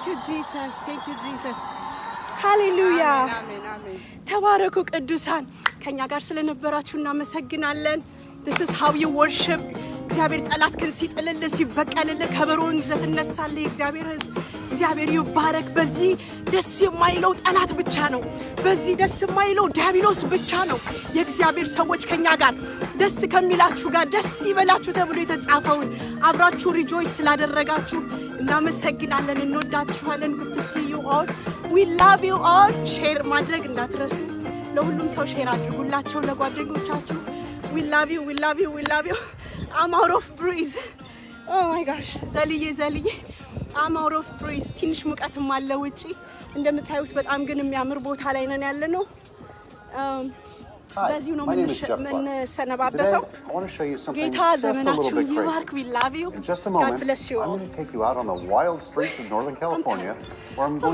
you Jesus. Thank you Jesus. ሃሌሉያ ተባረኩ ቅዱሳን ከኛ ጋር ስለነበራችሁ እናመሰግናለን This is how you worship እግዚአብሔር ጠላት ግን ሲጥልልህ ሲበቀልልህ ከበሮን ይዘህ ትነሳለህ እግዚአብሔር ሕዝብ እግዚአብሔር ይባረክ በዚህ ደስ የማይለው ጠላት ብቻ ነው በዚህ ደስ የማይለው ዲያብሎስ ብቻ ነው የእግዚአብሔር ሰዎች ከኛ ጋር ደስ ከሚላችሁ ጋር ደስ ይበላችሁ ተብሎ የተጻፈውን አብራችሁ ሪጆይስ ስላደረጋችሁ እናመሰግናለን እንወዳችኋለን good to see you all we love you all ሼር ማድረግ እንዳትረሱ ለሁሉም ሰው ሼር አድርጉላችሁ ለጓደኞቻችሁ we love you we love you we love you I'm out of breath oh my gosh ዘልዬ I'm out of breath ትንሽ ሙቀትም አለ ውጪ እንደምታዩት በጣም ግን የሚያምር ቦታ ላይ ነን ያለነው በዚሁ ነው ምን ሰነባበተው ጌታ ዘመናችሁን ይባርክ we love you God bless you all I'm going to take you out on the wild streets of Northern California where I'm going